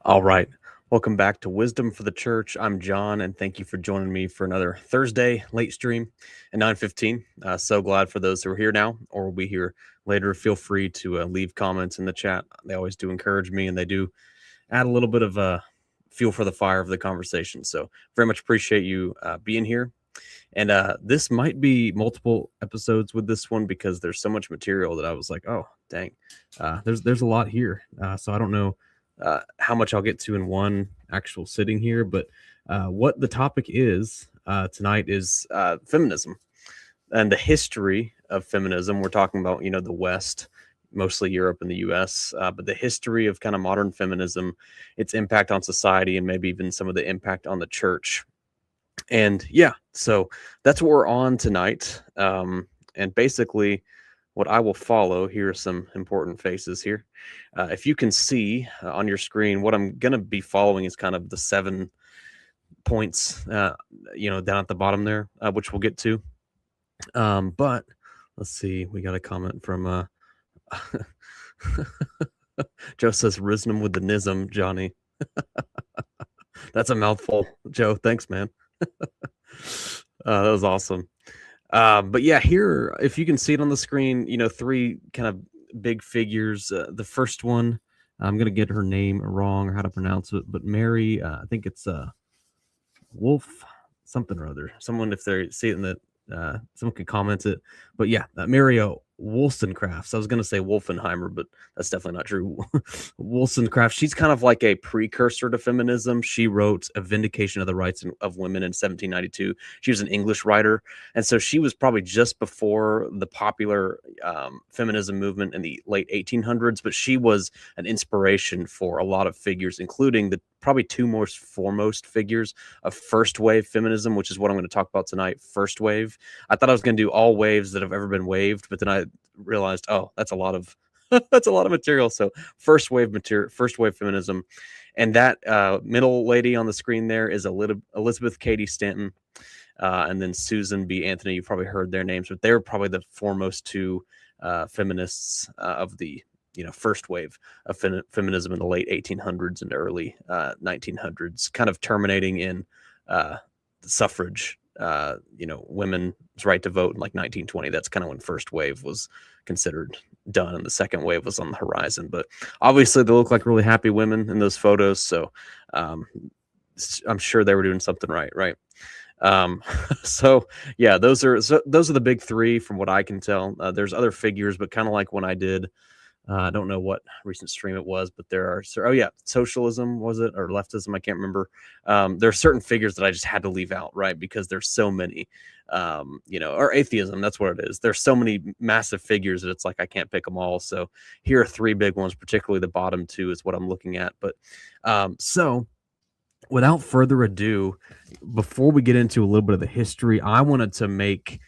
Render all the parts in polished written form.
All right. Welcome back to Wisdom for the Church. I'm John, and thank you for joining me for another Thursday late stream at 9:15. So glad for those who are here now or will be here later. Feel free to leave comments in the chat. They always do encourage me, and they do add a little bit of fuel for the fire of the conversation. So very much appreciate you being here. And this might be multiple episodes with this one because there's so much material that I was like, oh, dang, there's a lot here. So I don't know how much I'll get to in one actual sitting here, but what the topic is tonight is feminism and the history of feminism. We're talking about, the West, mostly Europe and the US, but the history of kind of modern feminism, its impact on society, and maybe even some of the impact on the church. And yeah, so that's what we're on tonight. And basically, what I will follow, here are some important faces here. If you can see on your screen, what I'm going to be following is kind of the 7 points, down at the bottom there, which we'll get to. But let's see, we got a comment from Joe says, "Risnum with the nism, Johnny." That's a mouthful, Joe. Thanks, man. That was awesome. But yeah, here, if you can see it on the screen, 3 kind of big figures. The first one, I'm going to get her name wrong or how to pronounce it, but Mary, I think it's Wolf something or other. Someone, if they see it in the, someone can comment it. But yeah, Mary Wollstonecraft. So I was going to say Wolfenheimer, but that's definitely not true. Wollstonecraft, she's kind of like a precursor to feminism. She wrote A Vindication of the Rights of Women in 1792. She was an English writer. And so she was probably just before the popular feminism movement in the late 1800s, but she was an inspiration for a lot of figures, including the probably 2 most foremost figures of first wave feminism, which is what I'm going to talk about tonight. First wave. I thought I was going to do all waves that have ever been waved, but then I realized, oh, that's a lot of that's a lot of material. So first wave feminism. And that middle lady on the screen there is Elizabeth Cady Stanton, and then Susan B. Anthony. You've probably heard their names, but they're probably the foremost 2 feminists of the first wave of feminism in the late 1800s and early 1900s, kind of terminating in the suffrage, women's right to vote in like 1920. That's kind of when first wave was considered done, and the second wave was on the horizon. But obviously they look like really happy women in those photos, so I'm sure they were doing something right. So yeah, those are the big 3 from what I can tell. There's other figures, but kind of like when I did, I don't know what recent stream it was, but there are, socialism, was it, or leftism? I can't remember. There are certain figures that I just had to leave out, right? Because there's so many, or atheism, that's what it is. There's so many massive figures that it's like, I can't pick them all. So here are 3 big ones, particularly the bottom 2 is what I'm looking at. But so without further ado, before we get into a little bit of the history, I wanted to make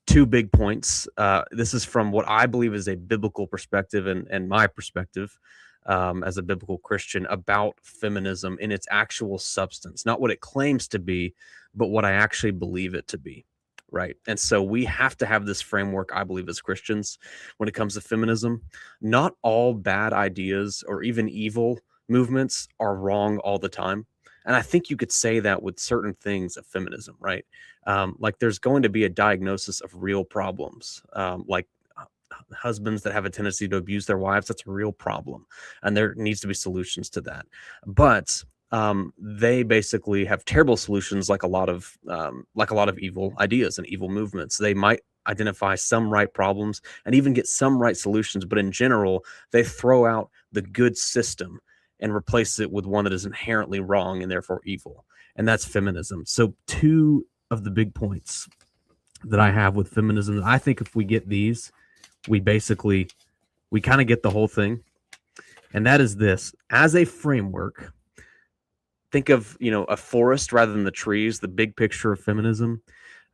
2 big points. This is from what I believe is a biblical perspective and my perspective as a biblical Christian about feminism in its actual substance, not what it claims to be, but what I actually believe it to be. Right. And so we have to have this framework, I believe, as Christians when it comes to feminism. Not all bad ideas or even evil movements are wrong all the time. And I think you could say that with certain things of feminism, right? Like there's going to be a diagnosis of real problems, like husbands that have a tendency to abuse their wives. That's a real problem, and there needs to be solutions to that. But they basically have terrible solutions, like a lot of evil ideas and evil movements. They might identify some right problems and even get some right solutions, but in general, they throw out the good system and replace it with one that is inherently wrong and therefore evil. And that's feminism. So 2 of the big points that I have with feminism, I think if we get these, we kind of get the whole thing. And that is this: as a framework, think of, a forest rather than the trees, the big picture of feminism.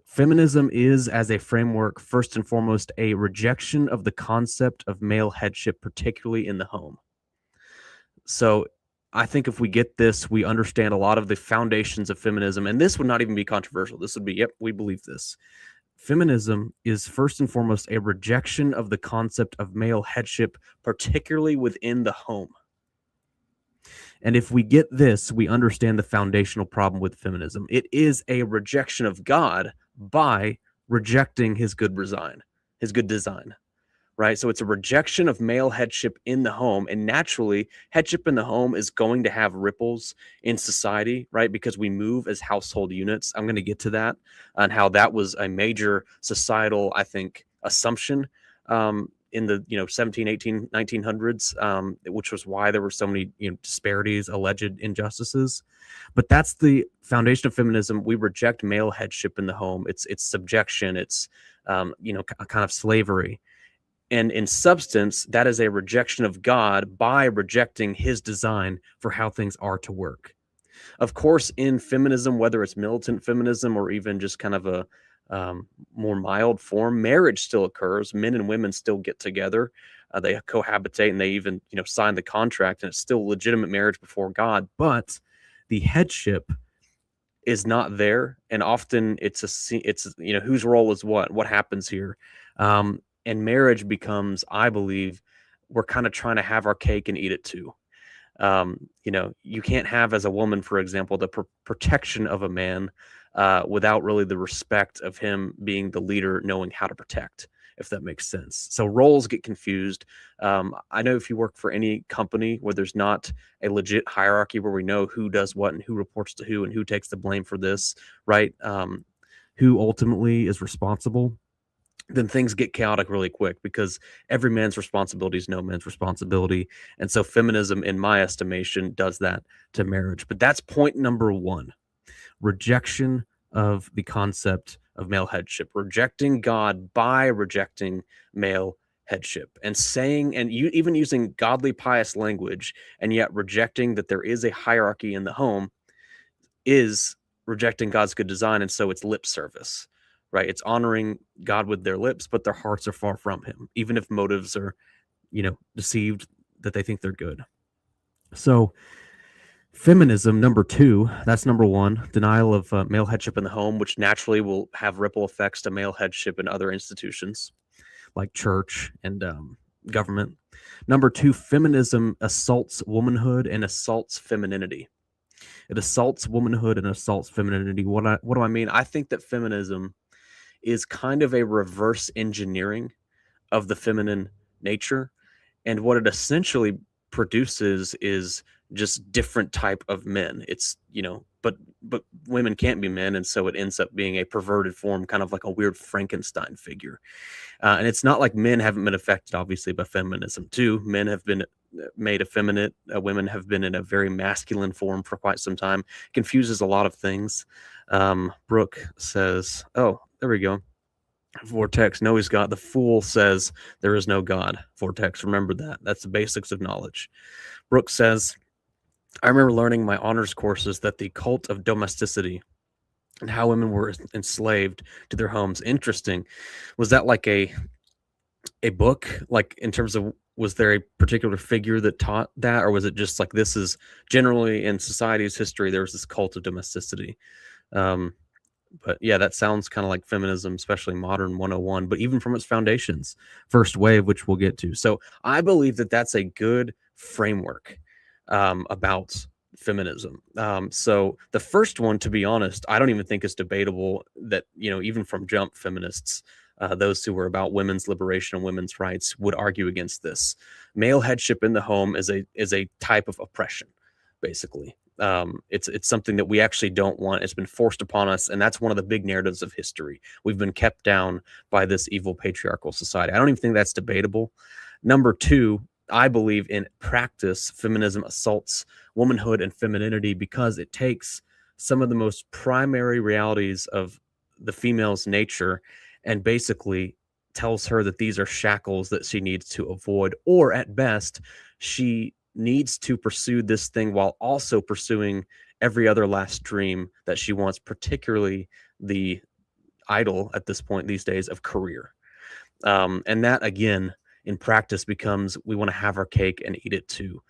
Feminism is, as a framework, first and foremost, a rejection of the concept of male headship, particularly in the home. So I think if we get this, we understand a lot of the foundations of feminism. And this would not even be controversial. This would be, yep, we believe this. Feminism is first and foremost a rejection of the concept of male headship, particularly within the home. And if we get this, we understand the foundational problem with feminism. It is a rejection of God by rejecting his good design, right? So it's a rejection of male headship in the home. And naturally, headship in the home is going to have ripples in society, right? Because we move as household units. I'm going to get to that and how that was a major societal, I think, assumption in the 17, 18, 1900s, which was why there were so many disparities, alleged injustices. But that's the foundation of feminism. We reject male headship in the home. It's subjection. It's kind of slavery. And in substance, that is a rejection of God by rejecting his design for how things are to work. Of course, in feminism, whether it's militant feminism or even just kind of a more mild form, marriage still occurs. Men and women still get together. They cohabitate and they even, sign the contract, and it's still legitimate marriage before God. But the headship is not there, and often it's whose role is what happens here. And marriage becomes, I believe, we're kind of trying to have our cake and eat it too. You can't have, as a woman, for example, the protection of a man without really the respect of him being the leader, knowing how to protect, if that makes sense. So roles get confused. I know if you work for any company where there's not a legit hierarchy where we know who does what and who reports to who and who takes the blame for this, right? Who ultimately is responsible, then things get chaotic really quick because every man's responsibility is no man's responsibility. And so feminism, in my estimation, does that to marriage. But that's point number one: rejection of the concept of male headship, rejecting God by rejecting male headship, and saying, and you even using godly, pious language, and yet rejecting that there is a hierarchy in the home is rejecting God's good design. And so it's lip service, right? It's honoring God with their lips, but their hearts are far from him, even if motives are, deceived that they think they're good. So feminism, number two, that's number one, denial of male headship in the home, which naturally will have ripple effects to male headship in other institutions like church and government. Number two, feminism assaults womanhood and assaults femininity. It assaults womanhood and assaults femininity. What do I mean? I think that feminism is kind of a reverse engineering of the feminine nature, and what it essentially produces is just different type of men. It's but women can't be men, and so it ends up being a perverted form, kind of like a weird Frankenstein figure. And it's not like men haven't been affected, obviously, by feminism too. Men have been made effeminate. Women have been in a very masculine form for quite some time. Confuses a lot of things. Brooke says, "Oh, there we go." Vortex, no, he's got the fool says there is no God. Vortex, remember that. That's the basics of knowledge. Brooke says, I remember learning in my honors courses that the cult of domesticity and how women were enslaved to their homes. Interesting. Was that like a book, like in terms of, was there a particular figure that taught that, or was it just like this is generally in society's history there was this cult of domesticity? But yeah, that sounds kind of like feminism, especially modern 101, but even from its foundations, first wave, which we'll get to. So I believe that that's a good framework about feminism. So the first one, to be honest, I don't even think is debatable that, even from jump, feminists, those who were about women's liberation and women's rights, would argue against this. Male headship in the home is a type of oppression, basically. It's something that we actually don't want. It's been forced upon us, and that's one of the big narratives of history. We've been kept down by this evil patriarchal society. I don't even think that's debatable. Number two, I believe in practice, feminism assaults womanhood and femininity because it takes some of the most primary realities of the female's nature and basically tells her that these are shackles that she needs to avoid, or at best, she needs to pursue this thing while also pursuing every other last dream that she wants, particularly the idol at this point these days of career. And that, again, in practice becomes we want to have our cake and eat it too.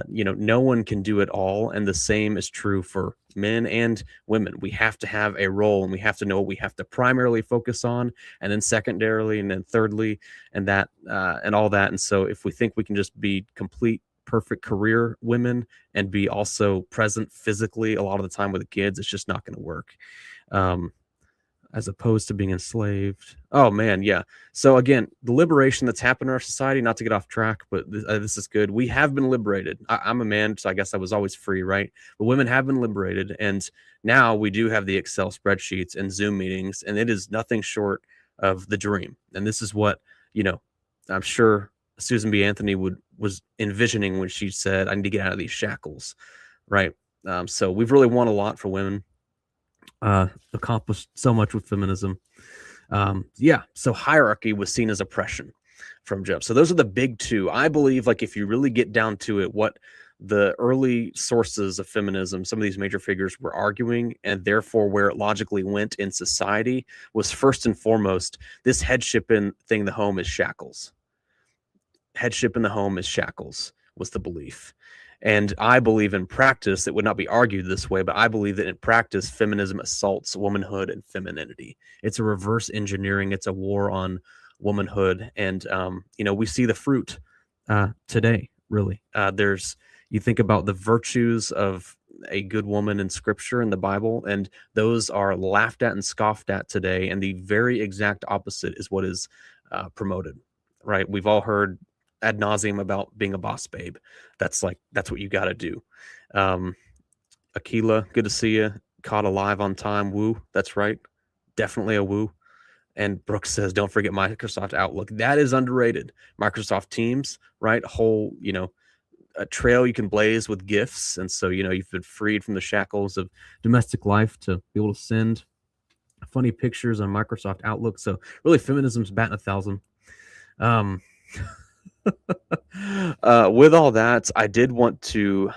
No one can do it all. And the same is true for men and women. We have to have a role, and we have to know what we have to primarily focus on, and then secondarily, and then thirdly, and that, and all that. And so if we think we can just be complete perfect career women and be also present physically a lot of the time with the kids. It's just not going to work. Um, as opposed to being enslaved. Oh man, yeah. So again, the liberation that's happened in our society, not to get off track, but this is good. We have been liberated. I'm a man, so I guess I was always free, right? But women have been liberated, and now we do have the Excel spreadsheets and Zoom meetings, and it is nothing short of the dream. And this is what, you know, I'm sure Susan B. Anthony was envisioning when she said, "I need to get out of these shackles," right? So we've really won a lot for women, accomplished so much with feminism. Yeah, so hierarchy was seen as oppression from jump. So those are the big two. I believe, like, if you really get down to it, what the early sources of feminism, some of these major figures were arguing, and therefore where it logically went in society, was first and foremost this headship in thing, the home is shackles. Headship in the home is shackles, was the belief. And I believe in practice, it would not be argued this way, but I believe that in practice, feminism assaults womanhood and femininity. It's a reverse engineering. It's a war on womanhood. And, we see the fruit today, really. You think about the virtues of a good woman in scripture in the Bible, and those are laughed at and scoffed at today. And the very exact opposite is what is promoted, right? We've all heard ad nauseum about being a boss babe. That's what you got to do. Aquila, good to see you. Caught alive on time. Woo. That's right. Definitely a woo. And Brooks says, don't forget Microsoft Outlook. That is underrated. Microsoft Teams, right? Whole, a trail you can blaze with gifts. And so, you've been freed from the shackles of domestic life to be able to send funny pictures on Microsoft Outlook. So really feminism's batting 1,000. With all that, I did want to,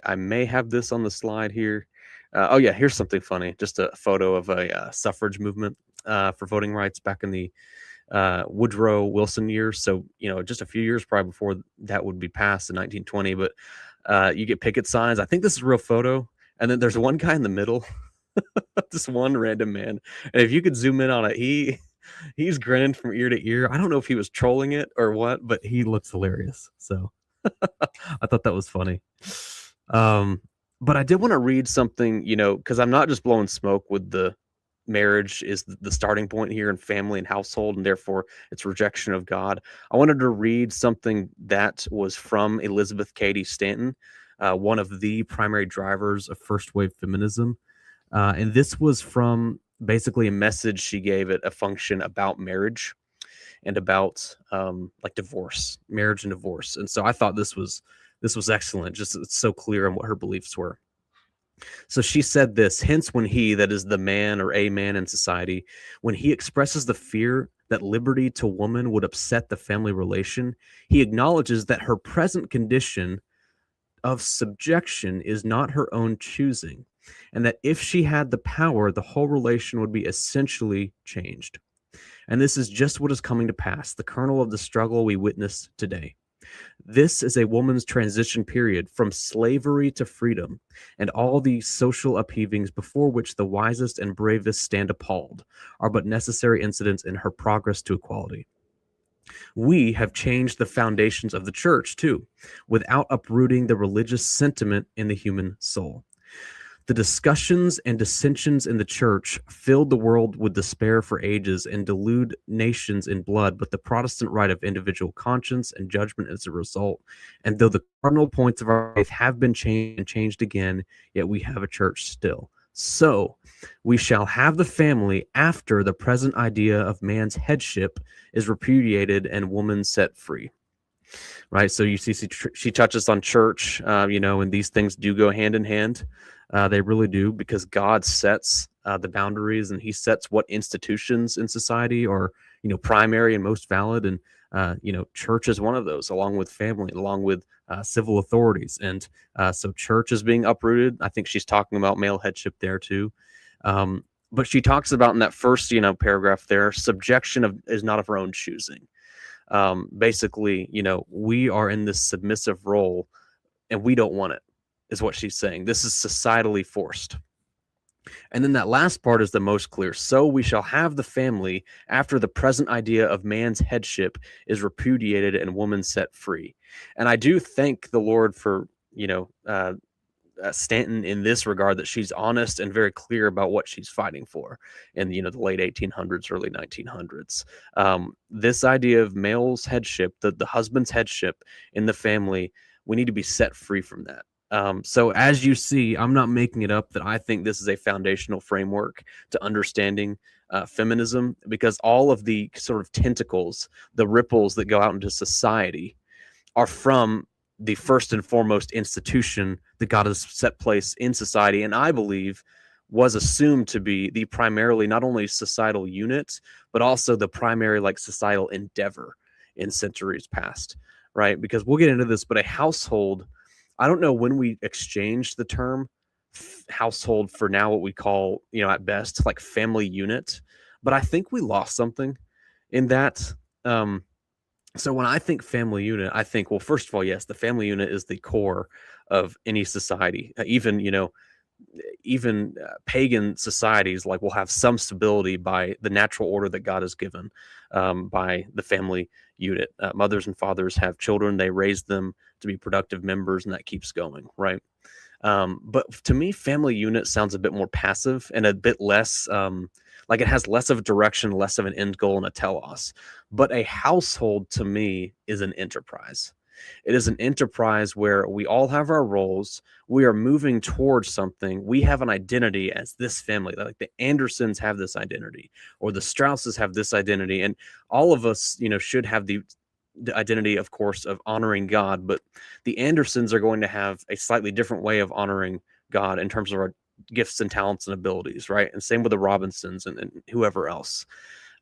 I may have this on the slide here. Oh yeah, here's something funny. Just a photo of a suffrage movement for voting rights back in the Woodrow Wilson years. So, just a few years probably before that would be passed in 1920. But you get picket signs. I think this is a real photo. And then there's one guy in the middle, just one random man. And if you could zoom in on it, he's grinning from ear to ear. I don't know if he was trolling it or what, but he looks hilarious. So I thought that was funny. But I did want to read something, because I'm not just blowing smoke with the marriage is the starting point here in family and household, and therefore it's rejection of God. I wanted to read something that was from Elizabeth Cady Stanton, one of the primary drivers of first wave feminism. And this was from basically a message she gave at a function about marriage and about divorce, marriage and divorce. And so I thought this was excellent. Just it's so clear on what her beliefs were. So she said this, hence when he, that is the man or a man in society, when he expresses the fear that liberty to woman would upset the family relation, he acknowledges that her present condition of subjection is not her own choosing, and that if she had the power, the whole relation would be essentially changed. And this is just what is coming to pass, the kernel of the struggle we witness today. This is a woman's transition period from slavery to freedom, and all the social upheavings before which the wisest and bravest stand appalled are but necessary incidents in her progress to equality. We have changed the foundations of the church, too, without uprooting the religious sentiment in the human soul. The discussions and dissensions in the church filled the world with despair for ages and delude nations in blood, but the Protestant right of individual conscience and judgment is a result. And though the cardinal points of our faith have been changed and changed again, yet we have a church still. So we shall have the family after the present idea of man's headship is repudiated and woman set free. Right. So you see, she touches on church, and these things do go hand in hand. They really do, because God sets the boundaries, and he sets what institutions in society are, primary and most valid. And, church is one of those, along with family, along with civil authorities. And so church is being uprooted. I think she's talking about male headship there too. But she talks about in that first, paragraph there, subjection is not of her own choosing. Basically, we are in this submissive role and we don't want it, is what she's saying. This is societally forced. And then that last part is the most clear. So we shall have the family after the present idea of man's headship is repudiated and woman set free. And I do thank the Lord for, Stanton in this regard, that she's honest and very clear about what she's fighting for in the late 1800s, early 1900s. This idea of male's headship, the husband's headship in the family, we need to be set free from that. So as you see, I'm not making it up that I think this is a foundational framework to understanding feminism, because all of the sort of tentacles, the ripples that go out into society, are from the first and foremost institution that God has set place in society, and I believe was assumed to be the primarily not only societal unit, but also the primary like societal endeavor in centuries past, right? Because we'll get into this, but a household, I don't know when we exchanged the term household for now what we call, at best, like family unit, but I think we lost something in that. So when I think family unit, I think, well, first of all, yes, the family unit is the core of any society. Even pagan societies like will have some stability by the natural order that God has given, by the family unit. Mothers and fathers have children, they raise them to be productive members, and that keeps going, right? But to me, family unit sounds a bit more passive and a bit less, like it has less of a direction, less of an end goal and a telos. But a household to me is an enterprise. It is an enterprise where we all have our roles. We are moving towards something. We have an identity as this family. Like the Andersons have this identity, or the Strausses have this identity, and all of us, should have the identity, of course, of honoring God. But the Andersons are going to have a slightly different way of honoring God in terms of our gifts and talents and abilities, right? And same with the Robinsons and whoever else.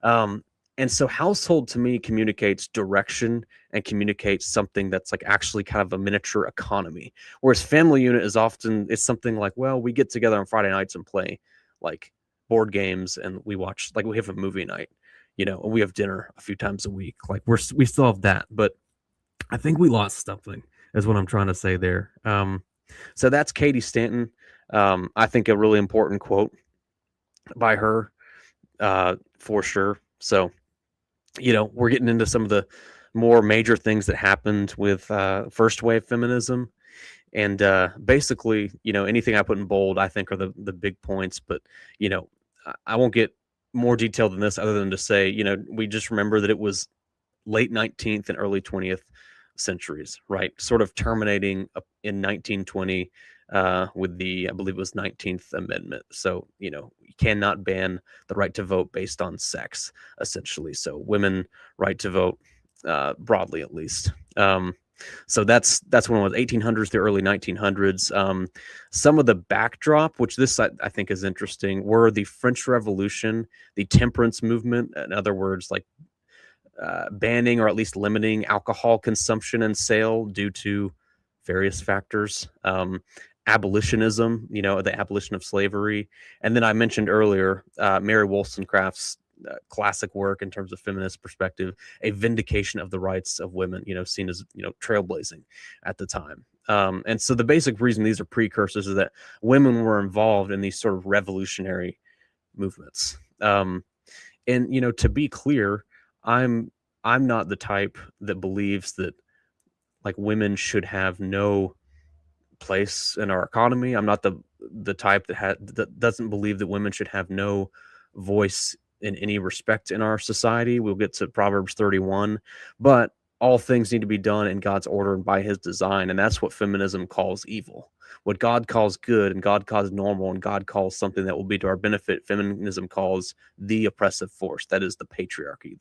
Um, and so household to me communicates direction and communicates something that's like actually kind of a miniature economy. Whereas family unit is often, it's something like, well, we get together on Friday nights and play like board games, and we watch, like we have a movie night, and we have dinner a few times a week. Like we still have that, but I think we lost something, is what I'm trying to say there. So that's Katie Stanton. I think a really important quote by her, for sure. So, we're getting into some of the more major things that happened with first wave feminism. And basically, anything I put in bold, I think are the big points. But, I won't get more detailed than this, other than to say, we just remember that it was late 19th and early 20th centuries, right? Sort of terminating in 1920 with the, I believe it was 19th Amendment. So, you cannot ban the right to vote based on sex, essentially. So, women right to vote, broadly at least. So that's when it was 1800s to early 1900s. Some of the backdrop, which this I think is interesting, were the French Revolution, the temperance movement. In other words, like banning or at least limiting alcohol consumption and sale due to various factors. Abolitionism, the abolition of slavery. And then I mentioned earlier Mary Wollstonecraft's classic work in terms of feminist perspective, A Vindication of the Rights of Women, seen as, trailblazing at the time. And so the basic reason these are precursors is that women were involved in these sort of revolutionary movements. And to be clear, I'm not the type that believes that like women should have no place in our economy. I'm not the type that doesn't believe that women should have no voice in any respect in our society. We'll get to Proverbs 31, but all things need to be done in God's order and by his design, and that's what feminism calls evil. What God calls good and God calls normal and God calls something that will be to our benefit, feminism calls the oppressive force. That is the patriarchy,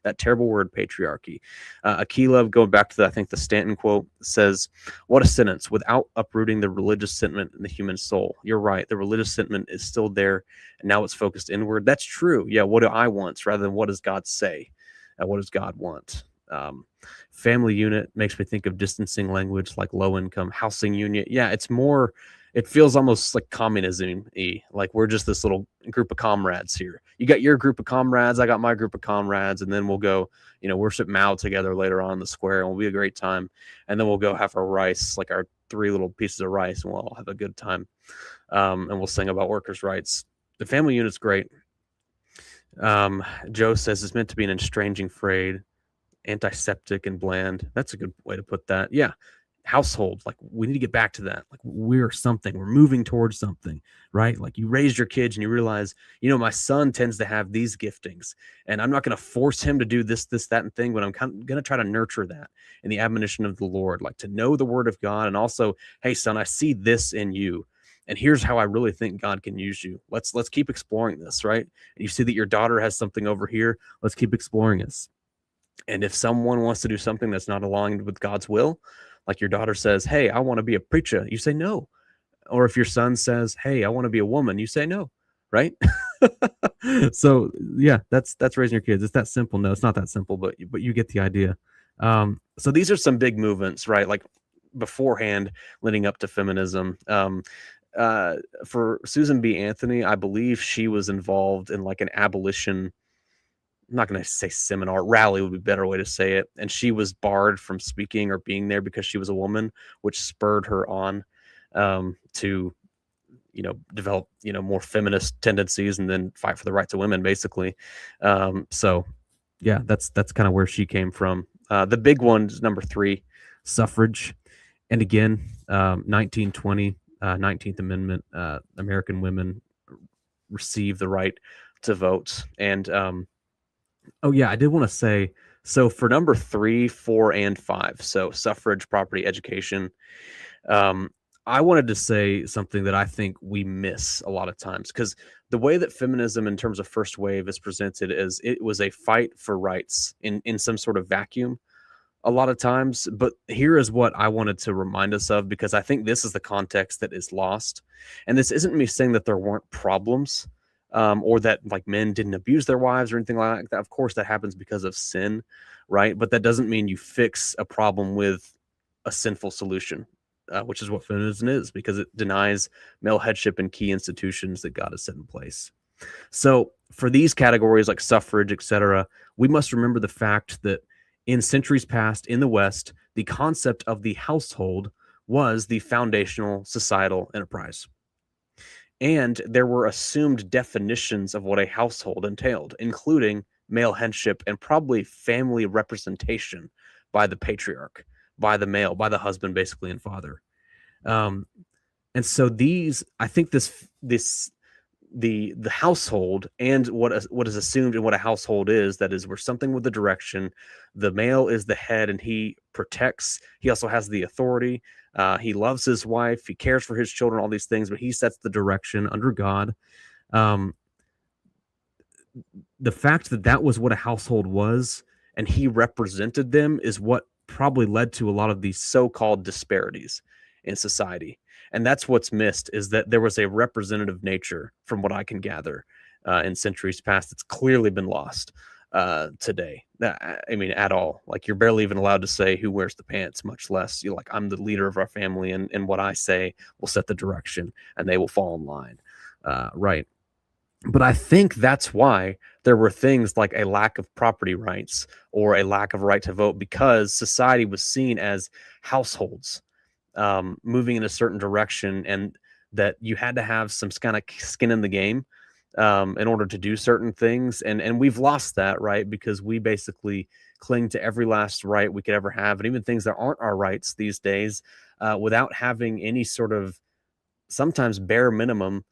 that terrible word patriarchy. Aquila, going back to I think the Stanton quote, says, what a sentence, without uprooting the religious sentiment in the human soul. You're right. The religious sentiment is still there, and now it's focused inward. That's true. Yeah, what do I want rather than what does God say? What does God want? Family unit makes me think of distancing language like low income housing unit. Yeah, it's more it feels almost like communism-y, like we're just this little group of comrades here. You got your group of comrades, I got my group of comrades, and then we'll go, worship Mao together later on in the square, and it'll be a great time. And then we'll go have our rice, like our 3 little pieces of rice, and we'll all have a good time. And we'll sing about workers' rights. The family unit's great. Joe says it's meant to be an estranging phrase, antiseptic and bland. That's a good way to put that. Yeah. Household, like we need to get back to that. Like we're something, we're moving towards something, right? Like you raised your kids and you realize, my son tends to have these giftings, and I'm not going to force him to do this, that, and thing, but I'm going to try to nurture that in the admonition of the Lord, like to know the word of God. And also, hey, son, I see this in you. And here's how I really think God can use you. Let's keep exploring this, right? And you see that your daughter has something over here. Let's keep exploring this. And if someone wants to do something that's not aligned with God's will, like your daughter says, hey, I want to be a preacher, you say no. Or if your son says, hey, I want to be a woman, you say no, right? So yeah, that's raising your kids. It's that simple. No, it's not that simple, but you get the idea. So these are some big movements, right? Like beforehand, leading up to feminism. For Susan B. Anthony, I believe she was involved in like an abolition, I'm not going to say seminar, rally would be a better way to say it. And she was barred from speaking or being there because she was a woman, which spurred her on to, develop, more feminist tendencies and then fight for the rights of women, basically. So, yeah, that's kind of where she came from. The big one is number 3, suffrage. And again, 1920, 19th Amendment, American women receive the right to vote. And oh yeah, I did want to say, so for number 3, 4, and 5, so suffrage, property, education, I wanted to say something that I think we miss a lot of times, because the way that feminism in terms of first wave is presented is it was a fight for rights in some sort of vacuum a lot of times. But here is what I wanted to remind us of, because I think this is the context that is lost. And this isn't me saying that there weren't problems, or that like men didn't abuse their wives or anything like that. Of course, that happens because of sin, right? But that doesn't mean you fix a problem with a sinful solution, which is what feminism is, because it denies male headship in key institutions that God has set in place. So for these categories like suffrage, etc., we must remember the fact that in centuries past in the West, the concept of the household was the foundational societal enterprise. And there were assumed definitions of what a household entailed, including male headship and probably family representation by the patriarch, by the male, by the husband, basically, and father. And so I think the household and what is assumed in what a household is, that is, we're something with the direction. The male is the head and he protects. He also has the authority. He loves his wife. He cares for his children, all these things, but he sets the direction under God. The fact that was what a household was and he represented them is what probably led to a lot of these so-called disparities in society. And that's what's missed, is that there was a representative nature, from what I can gather, in centuries past. It's clearly been lost today. I mean, at all. Like, you're barely even allowed to say who wears the pants, much less you're like, I'm the leader of our family, and what I say will set the direction, and they will fall in line. Right. But I think that's why there were things like a lack of property rights or a lack of right to vote, because society was seen as households moving in a certain direction, and that you had to have some kind of skin in the game in order to do certain things. And we've lost that, right? Because we basically cling to every last right we could ever have, and even things that aren't our rights these days, without having any sort of sometimes bare minimum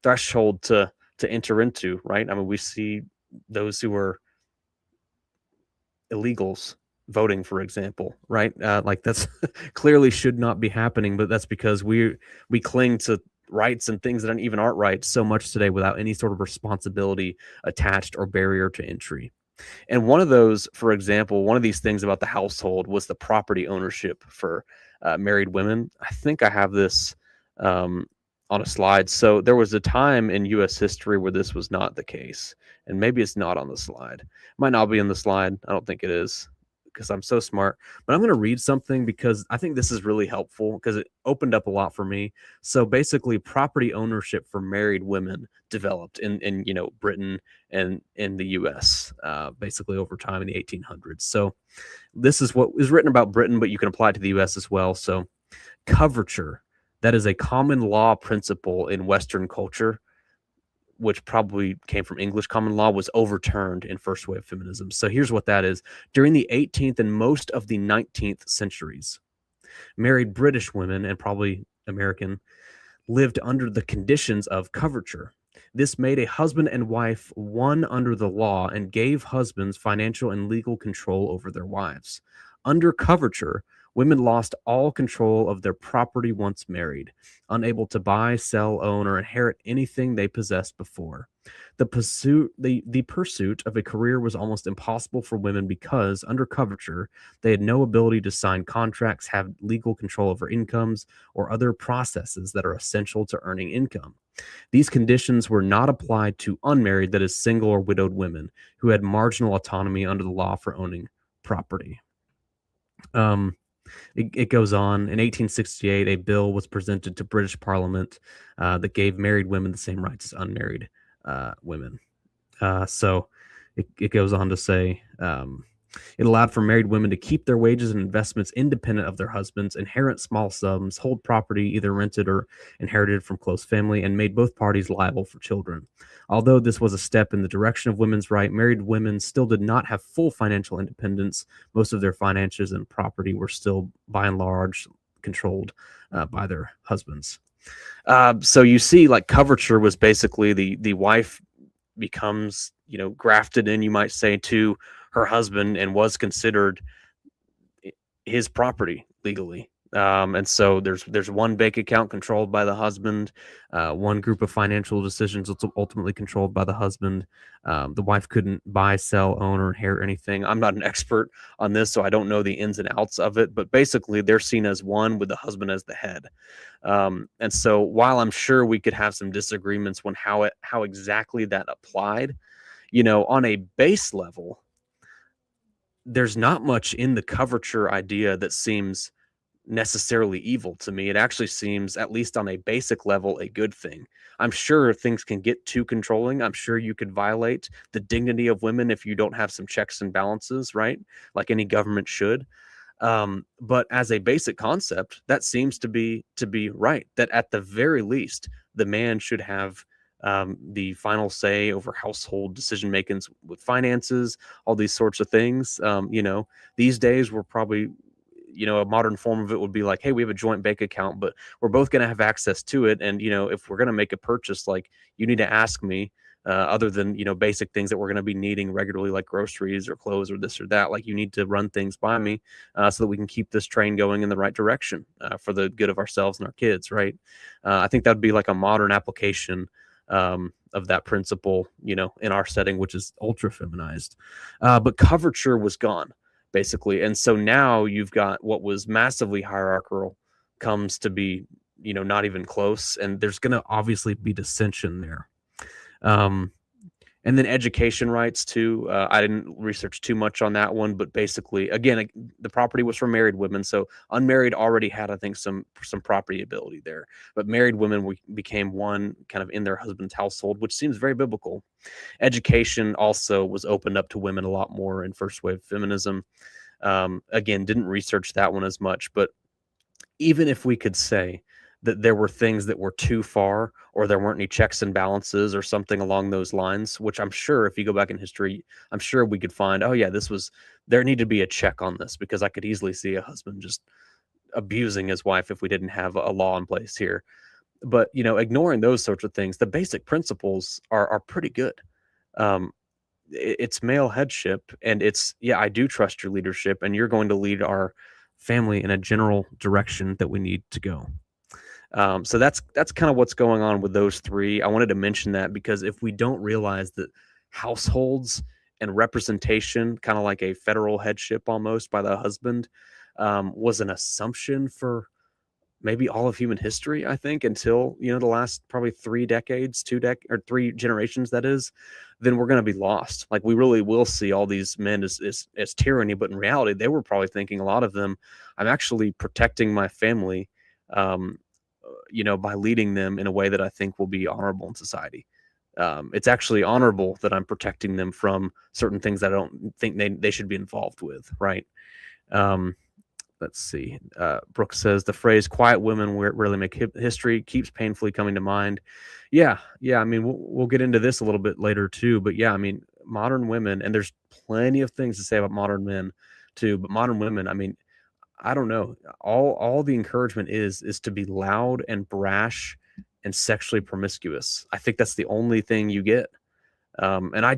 threshold to enter into, right? I mean, we see those who are illegals voting, for example, right? Like, that's clearly should not be happening, but that's because we cling to rights and things that even aren't rights so much today without any sort of responsibility attached or barrier to entry. And one of those, for example, one of these things about the household was the property ownership for married women. I think I have this on a slide. So there was a time in U.S. history where this was not the case, and maybe it's not on the slide. It might not be on the slide. I don't think it is. because I'm so smart. But I'm going to read something because I think this is really helpful because it opened up a lot for me. So basically, property ownership for married women developed in Britain and in the U.S. Basically over time in the 1800s. So this is what is written about Britain, but you can apply it to the U.S. as well. So coverture, that is a common law principle in Western culture, which probably came from English common law, was overturned in first wave feminism. So here's what that is. During the 18th and most of the 19th centuries, married British women and probably American lived under the conditions of coverture. This made a husband and wife one under the law and gave husbands financial and legal control over their wives. Under coverture, women lost all control of their property once married, unable to buy, sell, own, or inherit anything they possessed before. The pursuit of a career was almost impossible for women because, under coverture, they had no ability to sign contracts, have legal control over incomes, or other processes that are essential to earning income. These conditions were not applied to unmarried, that is, single or widowed women who had marginal autonomy under the law for owning property. Um, it goes on. In 1868, a bill was presented to British Parliament that gave married women the same rights as unmarried women. So it goes on to say it allowed for married women to keep their wages and investments independent of their husbands, inherit small sums, hold property either rented or inherited from close family, and made both parties liable for children. Although this was a step in the direction of women's right, married women still did not have full financial independence. Most of their finances and property were still, by and large, controlled by their husbands. So you see, like, coverture was basically the wife becomes, grafted in, you might say, to her husband and was considered his property legally. And so there's one bank account controlled by the husband, one group of financial decisions ultimately controlled by the husband. The wife couldn't buy, sell, own, or inherit anything. I'm not an expert on this, so I don't know the ins and outs of it. But basically, they're seen as one with the husband as the head. And so while I'm sure we could have some disagreements on how exactly that applied, on a base level, there's not much in the coverture idea that seems necessarily evil to me. It actually seems, at least on a basic level, a good thing. I'm sure things can get too controlling. I'm sure you could violate the dignity of women if you don't have some checks and balances, right? Like any government should. But as a basic concept, that seems to be right. That at the very least, the man should have the final say over household decision makings with finances, all these sorts of things. These days we're probably, a modern form of it would be like, hey, we have a joint bank account, but we're both going to have access to it. And, if we're going to make a purchase, like, you need to ask me, other than, basic things that we're going to be needing regularly, like groceries or clothes or this or that. Like, you need to run things by me so that we can keep this train going in the right direction for the good of ourselves and our kids, right? I think that'd be like a modern application of that principle, in our setting, which is ultra feminized. But coverture was gone, basically. And so now you've got what was massively hierarchical comes to be, not even close. And there's going to obviously be dissension there. And then education rights too. I didn't research too much on that one, but basically, again, the property was for married women, so unmarried already had, I think, some property ability there. But married women became one kind of in their husband's household, which seems very biblical. Education also was opened up to women a lot more in first wave feminism. Again, didn't research that one as much, but even if we could say that there were things that were too far, or there weren't any checks and balances or something along those lines, which I'm sure if you go back in history, I'm sure we could find, oh yeah, there needed to be a check on this, because I could easily see a husband just abusing his wife if we didn't have a law in place here. But, ignoring those sorts of things, the basic principles are pretty good. It's male headship, and it's, yeah, I do trust your leadership, and you're going to lead our family in a general direction that we need to go. So that's kind of what's going on with those three. I wanted to mention that because if we don't realize that households and representation, kind of like a federal headship almost by the husband, was an assumption for maybe all of human history, I think, until, the last probably 3 decades, 3 generations, that is, then we're going to be lost. Like, we really will see all these men as tyranny, but in reality, they were probably thinking, a lot of them, I'm actually protecting my family, um, by leading them in a way that I think will be honorable in society. It's actually honorable that I'm protecting them from certain things that I don't think they should be involved with, right? Um, let's see. Brooks says the phrase "quiet women rarely make history" keeps painfully coming to mind. Yeah, yeah. I mean, we'll get into this a little bit later too, but yeah, I mean, modern women, and there's plenty of things to say about modern men too, but modern women, I mean, I don't know. All the encouragement is to be loud and brash and sexually promiscuous. I think that's the only thing you get. And I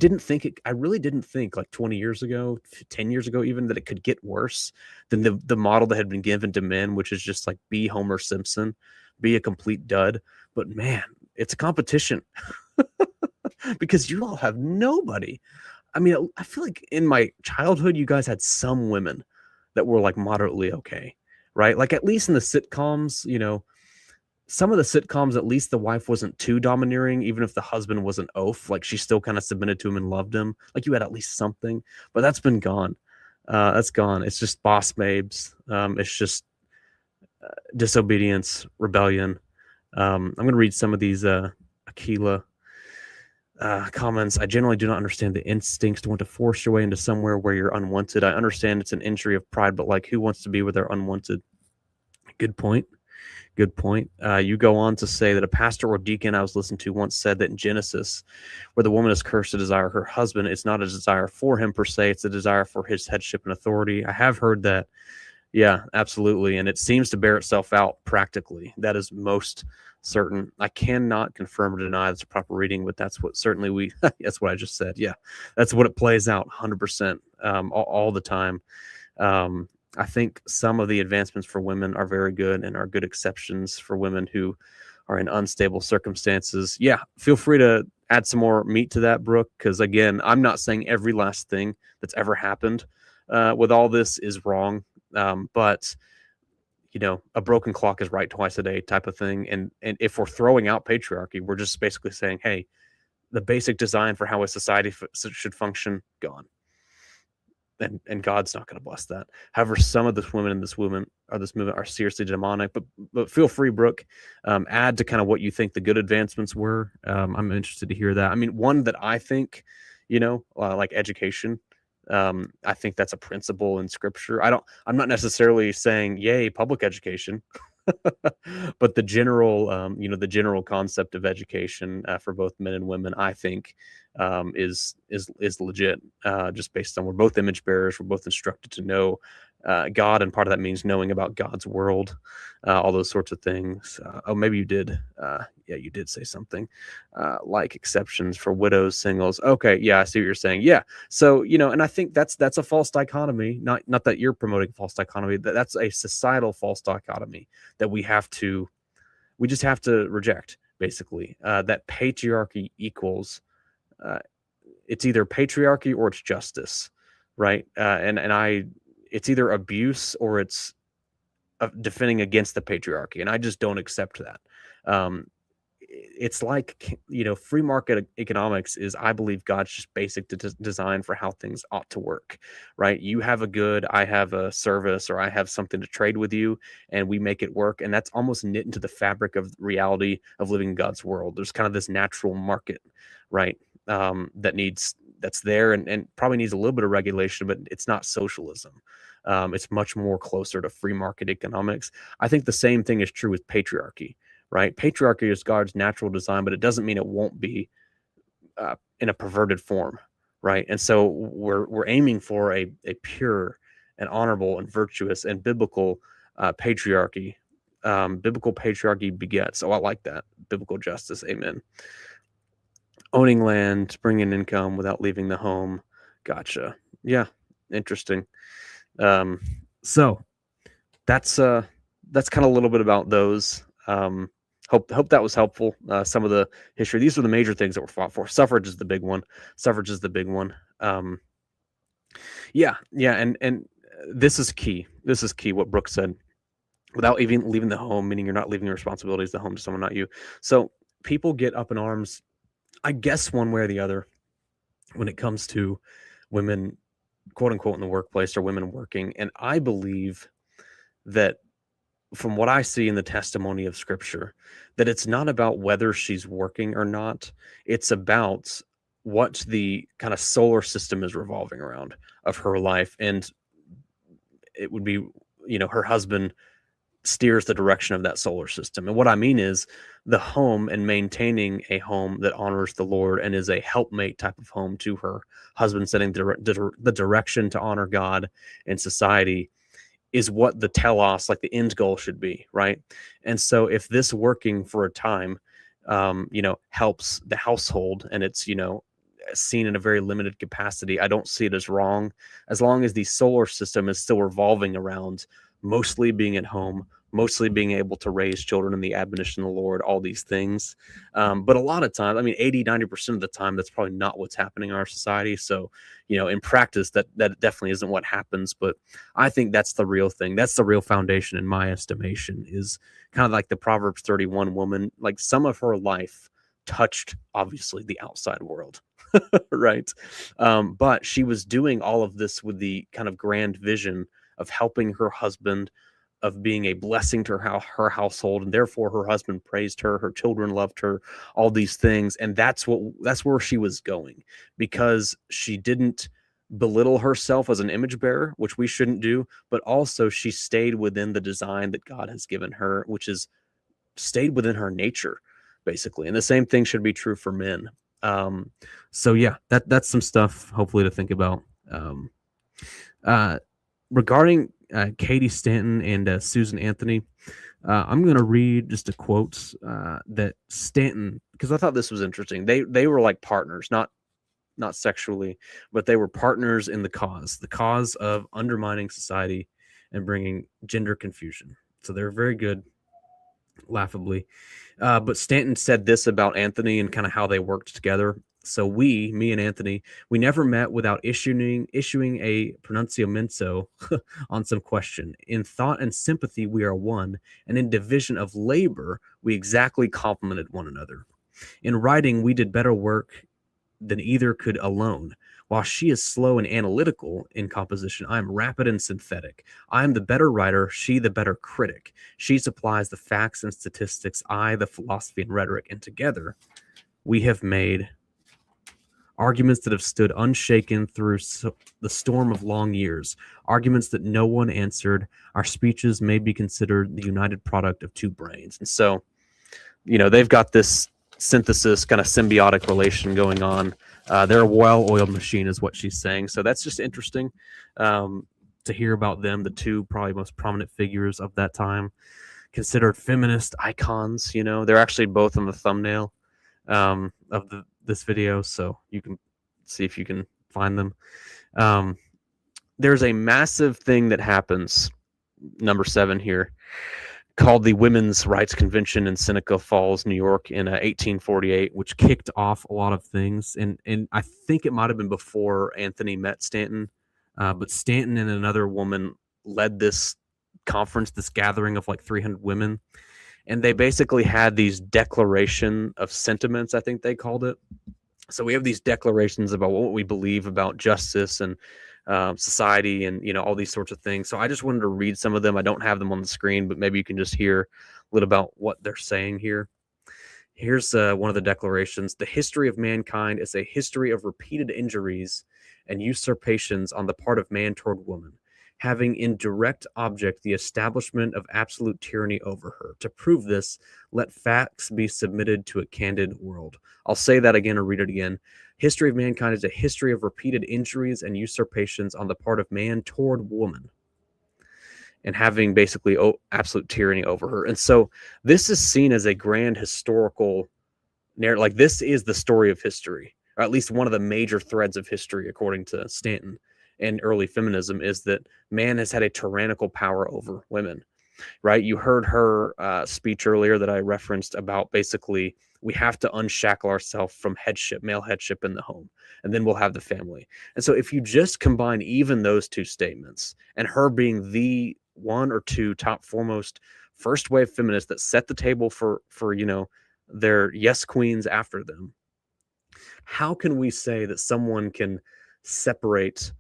really didn't think, like, 20 years ago, 10 years ago, even, that it could get worse than the model that had been given to men, which is just like, be Homer Simpson, be a complete dud. But man, it's a competition because you all have nobody. I mean, I feel like in my childhood, you guys had some women that were like moderately okay, right? Like, at least in the sitcoms, some of the sitcoms, at least the wife wasn't too domineering, even if the husband was an oaf. Like, she still kind of submitted to him and loved him. Like, you had at least something, but that's been gone. That's gone. It's just boss babes. It's just disobedience, rebellion. I'm going to read some of these Aquila comments. I generally do not understand the instincts to want to force your way into somewhere where you're unwanted. I understand it's an injury of pride, but, like, who wants to be where they're unwanted? Good point. Good point. You go on to say that a pastor or deacon I was listening to once said that in Genesis, where the woman is cursed to desire her husband, it's not a desire for him per se, it's a desire for his headship and authority. I have heard that. Yeah, absolutely. And it seems to bear itself out practically. That is most certain. I cannot confirm or deny that's a proper reading, but that's what certainly that's what I just said. Yeah, that's what it plays out 100%, all the time. I think some of the advancements for women are very good and are good exceptions for women who are in unstable circumstances. Yeah, feel free to add some more meat to that, Brooke, because again, I'm not saying every last thing that's ever happened with all this is wrong, but a broken clock is right twice a day type of thing. And if we're throwing out patriarchy, we're just basically saying, hey, the basic design for how a society should function, gone. And God's not going to bless that. However, some of this movement are seriously demonic. But feel free, Brooke, add to kind of what you think the good advancements were. I'm interested to hear that. I mean, one that I think, like education. I think that's a principle in Scripture. I'm not necessarily saying, yay, public education. But the general concept of education for both men and women, I think, is legit. Just based on, we're both image bearers, we're both instructed to know God, and part of that means knowing about God's world, all those sorts of things. Maybe you did. Yeah, you did say something like exceptions for widows, singles. Okay, yeah, I see what you're saying. Yeah, so and I think that's a false dichotomy. Not that you're promoting false dichotomy. That's a societal false dichotomy that we just have to reject. Basically, that patriarchy equals it's either patriarchy or it's justice, right? It's either abuse or it's defending against the patriarchy, and I just don't accept that. It's like, free market economics is, I believe, God's just basic design for how things ought to work, right? You have a good, I have a service, or I have something to trade with you, and we make it work. And that's almost knit into the fabric of reality of living in God's world. There's kind of this natural market, right? That's there and probably needs a little bit of regulation, but it's not socialism. It's much more closer to free market economics. I think the same thing is true with patriarchy, right? Patriarchy is God's natural design, but it doesn't mean it won't be in a perverted form, right? And so we're aiming for a pure and honorable and virtuous and biblical patriarchy. Biblical patriarchy begets. Oh, I like that. Biblical justice. Amen. Owning land, bringing income without leaving the home. Gotcha. Yeah, interesting. So that's kind of a little bit about those. Hope that was helpful. Some of the history. These were the major things that were fought for. Suffrage is the big one. Yeah, and this is key. What Brooke said. without even leaving the home, meaning you're not leaving your responsibilities at home to someone, not you. So people get up in arms, I guess, one way or the other when it comes to women, quote unquote, in the workplace or women working. And I believe that from what I see in the testimony of scripture, that it's not about whether she's working or not. It's about what the kind of solar system is revolving around of her life. And it would be, her husband steers the direction of that solar system. And what I mean is the home and maintaining a home that honors the Lord and is a helpmate type of home to her husband, setting the direction to honor God and society is what the telos, like the end goal, should be, right? And so if this working for a time, helps the household and it's, seen in a very limited capacity, I don't see it as wrong, as long as the solar system is still revolving around mostly being at home, mostly being able to raise children in the admonition of the Lord, all these things. But a lot of times, I mean, 80-90% of the time, that's probably not what's happening in our society. So, in practice, that definitely isn't what happens. But I think that's the real thing. That's the real foundation, in my estimation, is kind of like the Proverbs 31 woman. Like some of her life touched, obviously, the outside world. Right. But she was doing all of this with the kind of grand vision of helping her husband, of being a blessing to her household, and therefore her husband praised her, her children loved her, all these things. And that's where she was going, because she didn't belittle herself as an image bearer, which we shouldn't do, but also she stayed within the design that God has given her, which is stayed within her nature, basically. And the same thing should be true for men. So yeah, that's some stuff hopefully to think about. Regarding Katie Stanton and Susan Anthony, I'm going to read just a quote that Stanton, because I thought this was interesting. They were like partners, not sexually, but they were partners in the cause of undermining society and bringing gender confusion. So they're very good, laughably. But Stanton said this about Anthony and kind of how they worked together. So me and Anthony, we never met without issuing a pronunciamento on some question. In thought and sympathy, we are one, and in division of labor, we exactly complemented one another. In writing, we did better work than either could alone. While she is slow and analytical in composition, I am rapid and synthetic. I am the better writer, she the better critic. She supplies the facts and statistics, I the philosophy and rhetoric, and together we have made arguments that have stood unshaken through the storm of long years, arguments that no one answered. Our speeches may be considered the united product of two brains. And so, they've got this synthesis kind of symbiotic relation going on. They're a well-oiled machine is what she's saying. So that's just interesting to hear about them, the two probably most prominent figures of that time, considered feminist icons. They're actually both on the thumbnail of this video, so you can see if you can find them. There's a massive thing that happens, number 7 here, called the Women's Rights Convention in Seneca Falls, New York, in 1848, which kicked off a lot of things. And I think it might have been before Anthony met Stanton, but Stanton and another woman led this conference, this gathering of like 300 women. And they basically had these declaration of sentiments, I think they called it. So we have these declarations about what we believe about justice and society and, all these sorts of things. So I just wanted to read some of them. I don't have them on the screen, but maybe you can just hear a little about what they're saying here. Here's one of the declarations. The history of mankind is a history of repeated injuries and usurpations on the part of man toward woman, having in direct object the establishment of absolute tyranny over her. To prove this, let facts be submitted to a candid world. I'll say that again or read it again. History of mankind is a history of repeated injuries and usurpations on the part of man toward woman, and having basically absolute tyranny over her. And so this is seen as a grand historical narrative. Like this is the story of history, or at least one of the major threads of history, according to Stanton and early feminism, is that man has had a tyrannical power over women, right? You heard her speech earlier that I referenced about basically we have to unshackle ourselves from headship, male headship in the home, and then we'll have the family. And so if you just combine even those two statements and her being the one or two top foremost first wave feminists that set the table for their yes queens after them, how can we say that someone can separate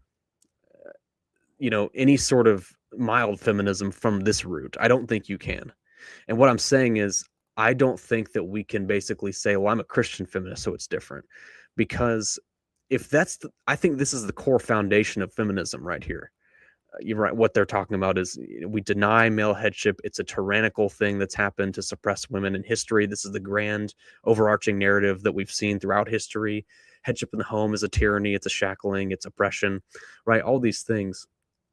any sort of mild feminism from this root? I don't think you can. And what I'm saying is, I don't think that we can basically say, well, I'm a Christian feminist, so it's different. Because if I think this is the core foundation of feminism right here. You're right. What they're talking about is we deny male headship. It's a tyrannical thing that's happened to suppress women in history. This is the grand overarching narrative that we've seen throughout history. Headship in the home is a tyranny. It's a shackling. It's oppression, right? All these things.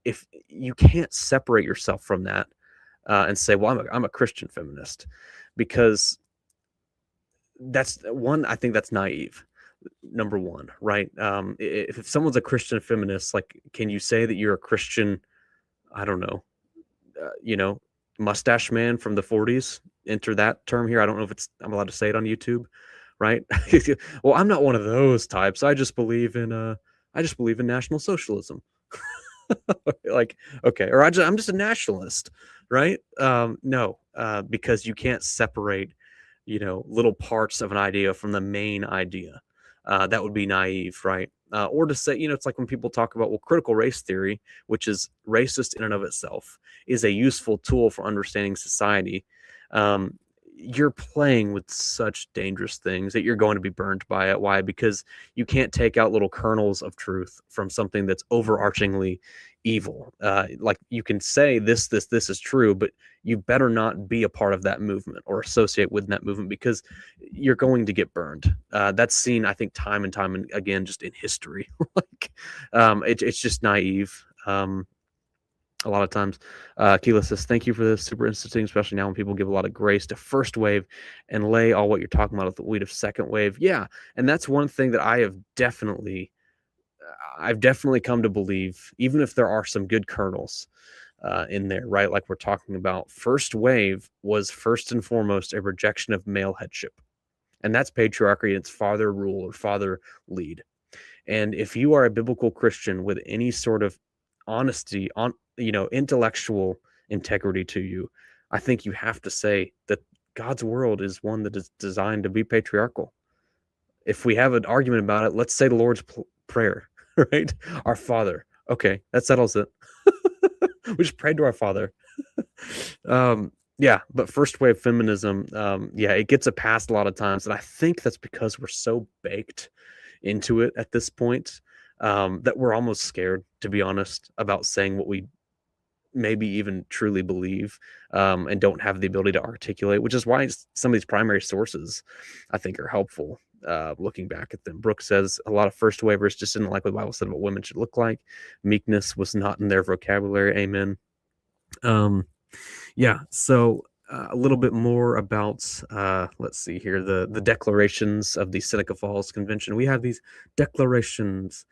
If you can't separate yourself from that and say, well, I'm a Christian feminist, because that's one, I think that's naive. Number one, right? If someone's a Christian feminist, like, can you say that you're a Christian, I don't know, mustache man from the 40s? Enter that term here. I don't know if I'm allowed to say it on YouTube, right? Well, I'm not one of those types. I just believe in National Socialism. Like, okay, or I'm just a nationalist, right? No, because you can't separate, little parts of an idea from the main idea. That would be naive, right? Or to say, it's like when people talk about, well, critical race theory, which is racist in and of itself, is a useful tool for understanding society. You're playing with such dangerous things that you're going to be burned by it. Why? Because you can't take out little kernels of truth from something that's overarchingly evil. Like, you can say this is true, but you better not be a part of that movement or associate with that movement, because you're going to get burned. That's seen, I think, time and time and again, just in history. Like, it's just naive. A lot of times. Keela says, thank you for this. Super interesting, especially now when people give a lot of grace to first wave and lay all what you're talking about with the weight of second wave. Yeah. And that's one thing that I've definitely come to believe, even if there are some good kernels in there, right? Like we're talking about, first wave was first and foremost a rejection of male headship. And that's patriarchy and it's father rule or father lead. And if you are a biblical Christian with any sort of honesty, intellectual integrity to you, I think you have to say that God's world is one that is designed to be patriarchal. If we have an argument about it, let's say the Lord's Prayer, right? Our Father. Okay, that settles it. We just prayed to our Father. Yeah, but first wave feminism, it gets a pass a lot of times, and I think that's because we're so baked into it at this point, that we're almost scared, to be honest, about saying what we maybe even truly believe, and don't have the ability to articulate, which is why some of these primary sources, I think, are helpful. Looking back at them, Brooke says a lot of first waivers just didn't like what the Bible said about what women should look like. Meekness was not in their vocabulary. Amen. So a little bit more about, let's see here, the declarations of the Seneca Falls Convention. We have these declarations.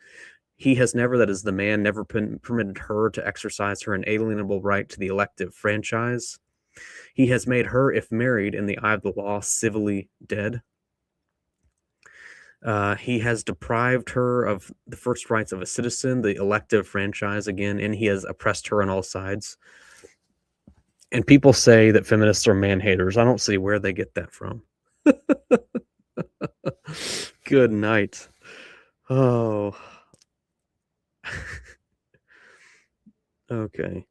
He has never, that is the man, never permitted her to exercise her inalienable right to the elective franchise. He has made her, if married, in the eye of the law, civilly dead. He has deprived her of the first rights of a citizen, the elective franchise again, and he has oppressed her on all sides. And people say that feminists are man haters. I don't see where they get that from. Good night. Oh. Okay.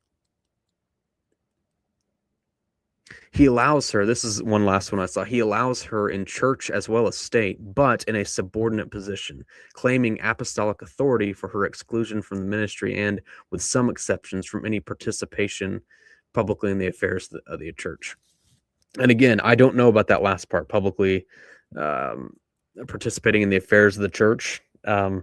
He allows her, this is one last one I saw, he allows her in church as well as state, but in a subordinate position, claiming apostolic authority for her exclusion from the ministry and, with some exceptions, from any participation publicly in the affairs of the church. And again, I don't know about that last part, publicly participating in the affairs of the church. I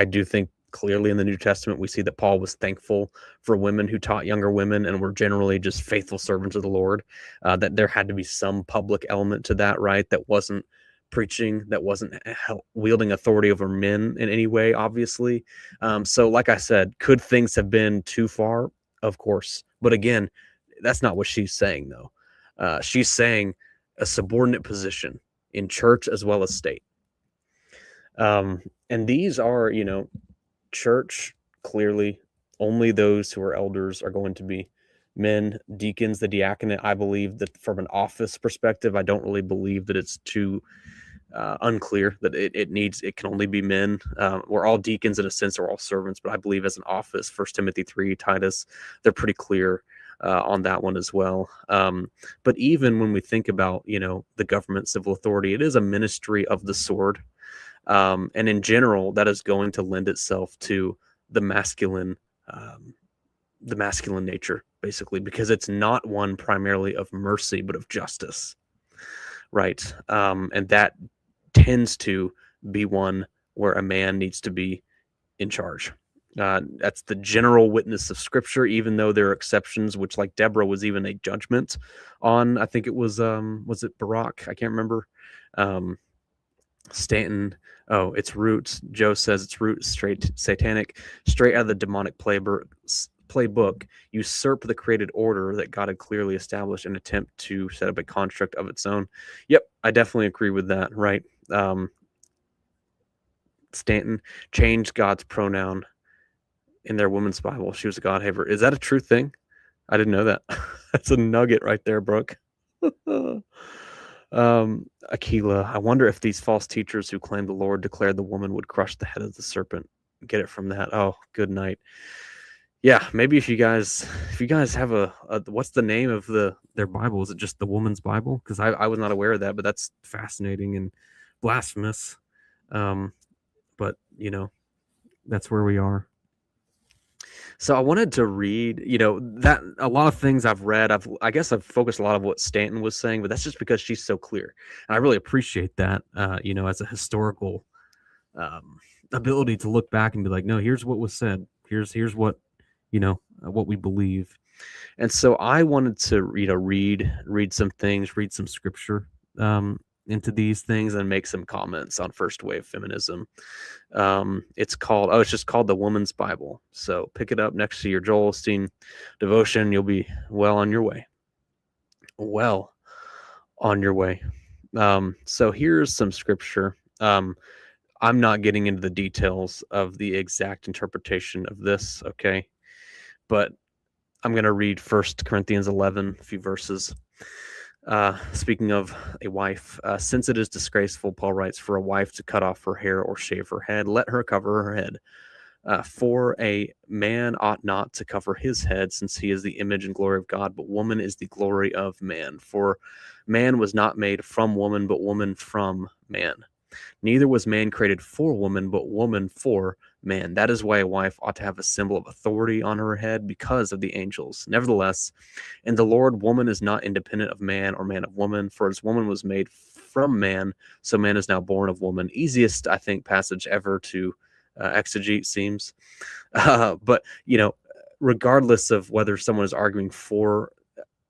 do think clearly in the New Testament, we see that Paul was thankful for women who taught younger women and were generally just faithful servants of the Lord, that there had to be some public element to that, right? That wasn't preaching, that wasn't wielding authority over men in any way, obviously. So like I said, could things have been too far? Of course. But again, that's not what she's saying, though. She's saying a subordinate position in church as well as state. And these are, church, clearly, Only those who are elders are going to be men. Deacons, the diaconate, I believe that from an office perspective, I don't really believe that it's too unclear that it can only be men. We're all deacons in a sense, we're all servants, but I believe as an office, 1 Timothy 3, Titus, they're pretty clear on that one as well. But even when we think about, the government, civil authority, it is a ministry of the sword. And in general, that is going to lend itself to the masculine, um, the masculine nature, basically, because it's not one primarily of mercy, but of justice, right? And that tends to be one where a man needs to be in charge. That's the general witness of Scripture, even though there are exceptions, which, like Deborah, was even a judgment on. I think it was it Barak? I can't remember. Um, Stanton. Oh, it's roots. Joe says it's roots, straight satanic, straight out of the demonic playbook, usurp the created order that God had clearly established and attempt to set up a construct of its own. Yep, I definitely agree with that, right? Stanton changed God's pronoun in their women's Bible. She was a God haver. Is that a true thing? I didn't know that. That's a nugget right there, Brooke. Aquila, I wonder if these false teachers who claim the Lord declared the woman would crush the head of the serpent. Get it from that. Oh, good night. Yeah, maybe if you guys have a what's the name of their Bible? Is it just the woman's Bible? Because I was not aware of that, but that's fascinating and blasphemous. But that's where we are. So I wanted to read, that a lot of things I've read. I guess I've focused a lot of what Stanton was saying, but that's just because she's so clear, and I really appreciate that. As a historical ability to look back and be like, no, here's what was said. Here's what what we believe. And so I wanted to read some things, read some scripture into these things, and make some comments on first wave feminism. It's just called the Woman's Bible. So pick it up next to your Joel Osteen devotion. You'll be well on your way. Well on your way. So here's some scripture. I'm not getting into the details of the exact interpretation of this, okay? But I'm going to read 1 Corinthians 11, a few verses. Speaking of a wife, since it is disgraceful, Paul writes, for a wife to cut off her hair or shave her head, let her cover her head. For a man ought not to cover his head, since he is the image and glory of God, but woman is the glory of man. For man was not made from woman, but woman from man. Neither was man created for woman, but woman for man. That is why a wife ought to have a symbol of authority on her head because of the angels. Nevertheless, in the Lord, woman is not independent of man or man of woman, for as woman was made from man, so man is now born of woman. Easiest, I think, passage ever to exegete seems. But, regardless of whether someone is arguing for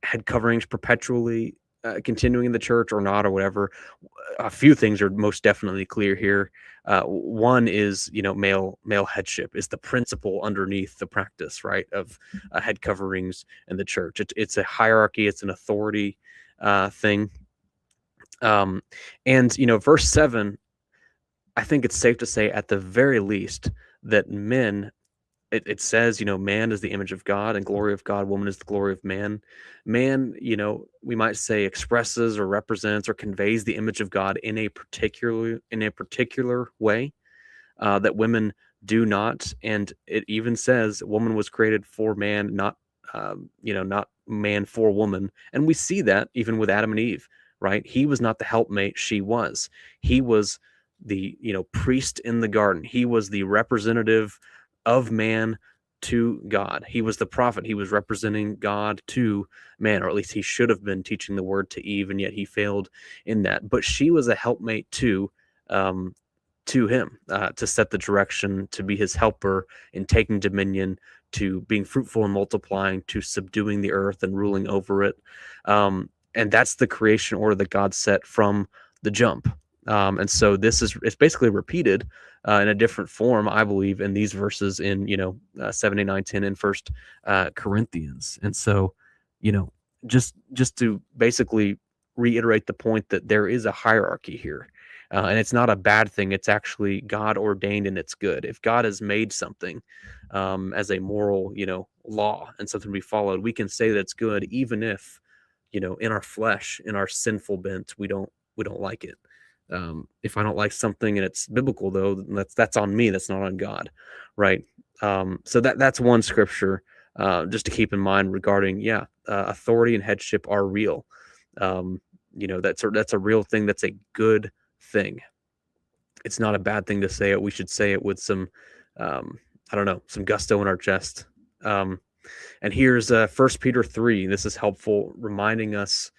head coverings perpetually continuing in the church or not or whatever, a few things are most definitely clear here. One is, male headship is the principle underneath the practice, right, of head coverings in the church. It's a hierarchy, it's an authority thing. And verse 7, I think it's safe to say at the very least that men, it says, man is the image of God and glory of God. Woman is the glory of man. Man, we might say expresses or represents or conveys the image of God in a particular way that women do not. And it even says woman was created for man, not not man for woman. And we see that even with Adam and Eve, right? He was not the helpmate, she was. He was the priest in the garden. He was the representative of man to God. He was the prophet. He was representing God to man, or at least he should have been teaching the word to Eve, and yet he failed in that. But she was a helpmate to him, to set the direction, to be his helper in taking dominion, to being fruitful and multiplying, to subduing the earth and ruling over it. And that's the creation order that God set from the jump. And so it's basically repeated in a different form, I believe, in these verses in 7, 8, 9, 10 in 1 Corinthians. And so, just to basically reiterate the point that there is a hierarchy here. and it's not a bad thing. It's actually God ordained and it's good. If God has made something as a moral, law and something to be followed, we can say that it's good, even if, in our flesh, in our sinful bent, we don't like it. If I don't like something and it's biblical, though, that's on me. That's not on God, right? So that's one scripture just to keep in mind regarding, authority and headship are real. That's a real thing. That's a good thing. It's not a bad thing to say it. We should say it with some, I don't know, some gusto in our chest. And here's 1 Peter 3. This is helpful, reminding us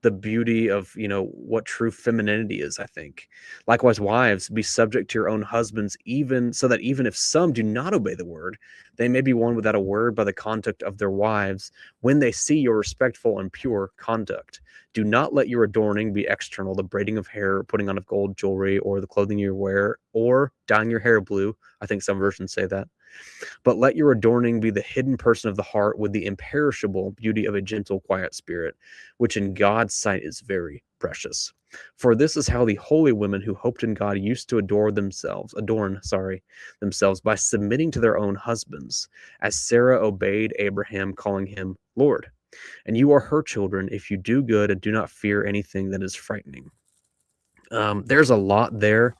the beauty of, what true femininity is, I think. Likewise, wives, be subject to your own husbands, even so that even if some do not obey the word, they may be won without a word by the conduct of their wives when they see your respectful and pure conduct. Do not let your adorning be external, the braiding of hair, putting on of gold jewelry, or the clothing you wear, or dyeing your hair blue. I think some versions say that. But let your adorning be the hidden person of the heart with the imperishable beauty of a gentle, quiet spirit, which in God's sight is very precious. For this is how the holy women who hoped in God used to adorn themselves by submitting to their own husbands, as Sarah obeyed Abraham, calling him Lord. And you are her children if you do good and do not fear anything that is frightening. There's a lot there.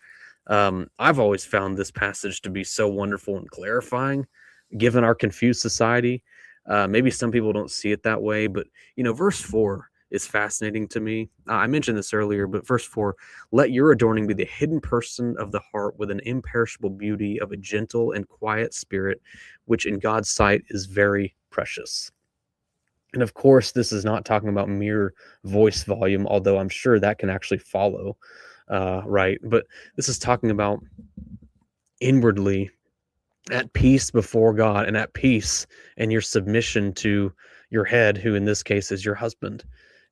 I've always found this passage to be so wonderful and clarifying, given our confused society. Maybe some people don't see it that way, but verse 4 is fascinating to me. I mentioned this earlier, but verse 4, let your adorning be the hidden person of the heart with an imperishable beauty of a gentle and quiet spirit, which in God's sight is very precious. And of course, this is not talking about mere voice volume, although I'm sure that can actually follow, right? But this is talking about inwardly at peace before God and at peace in your submission to your head, who in this case is your husband,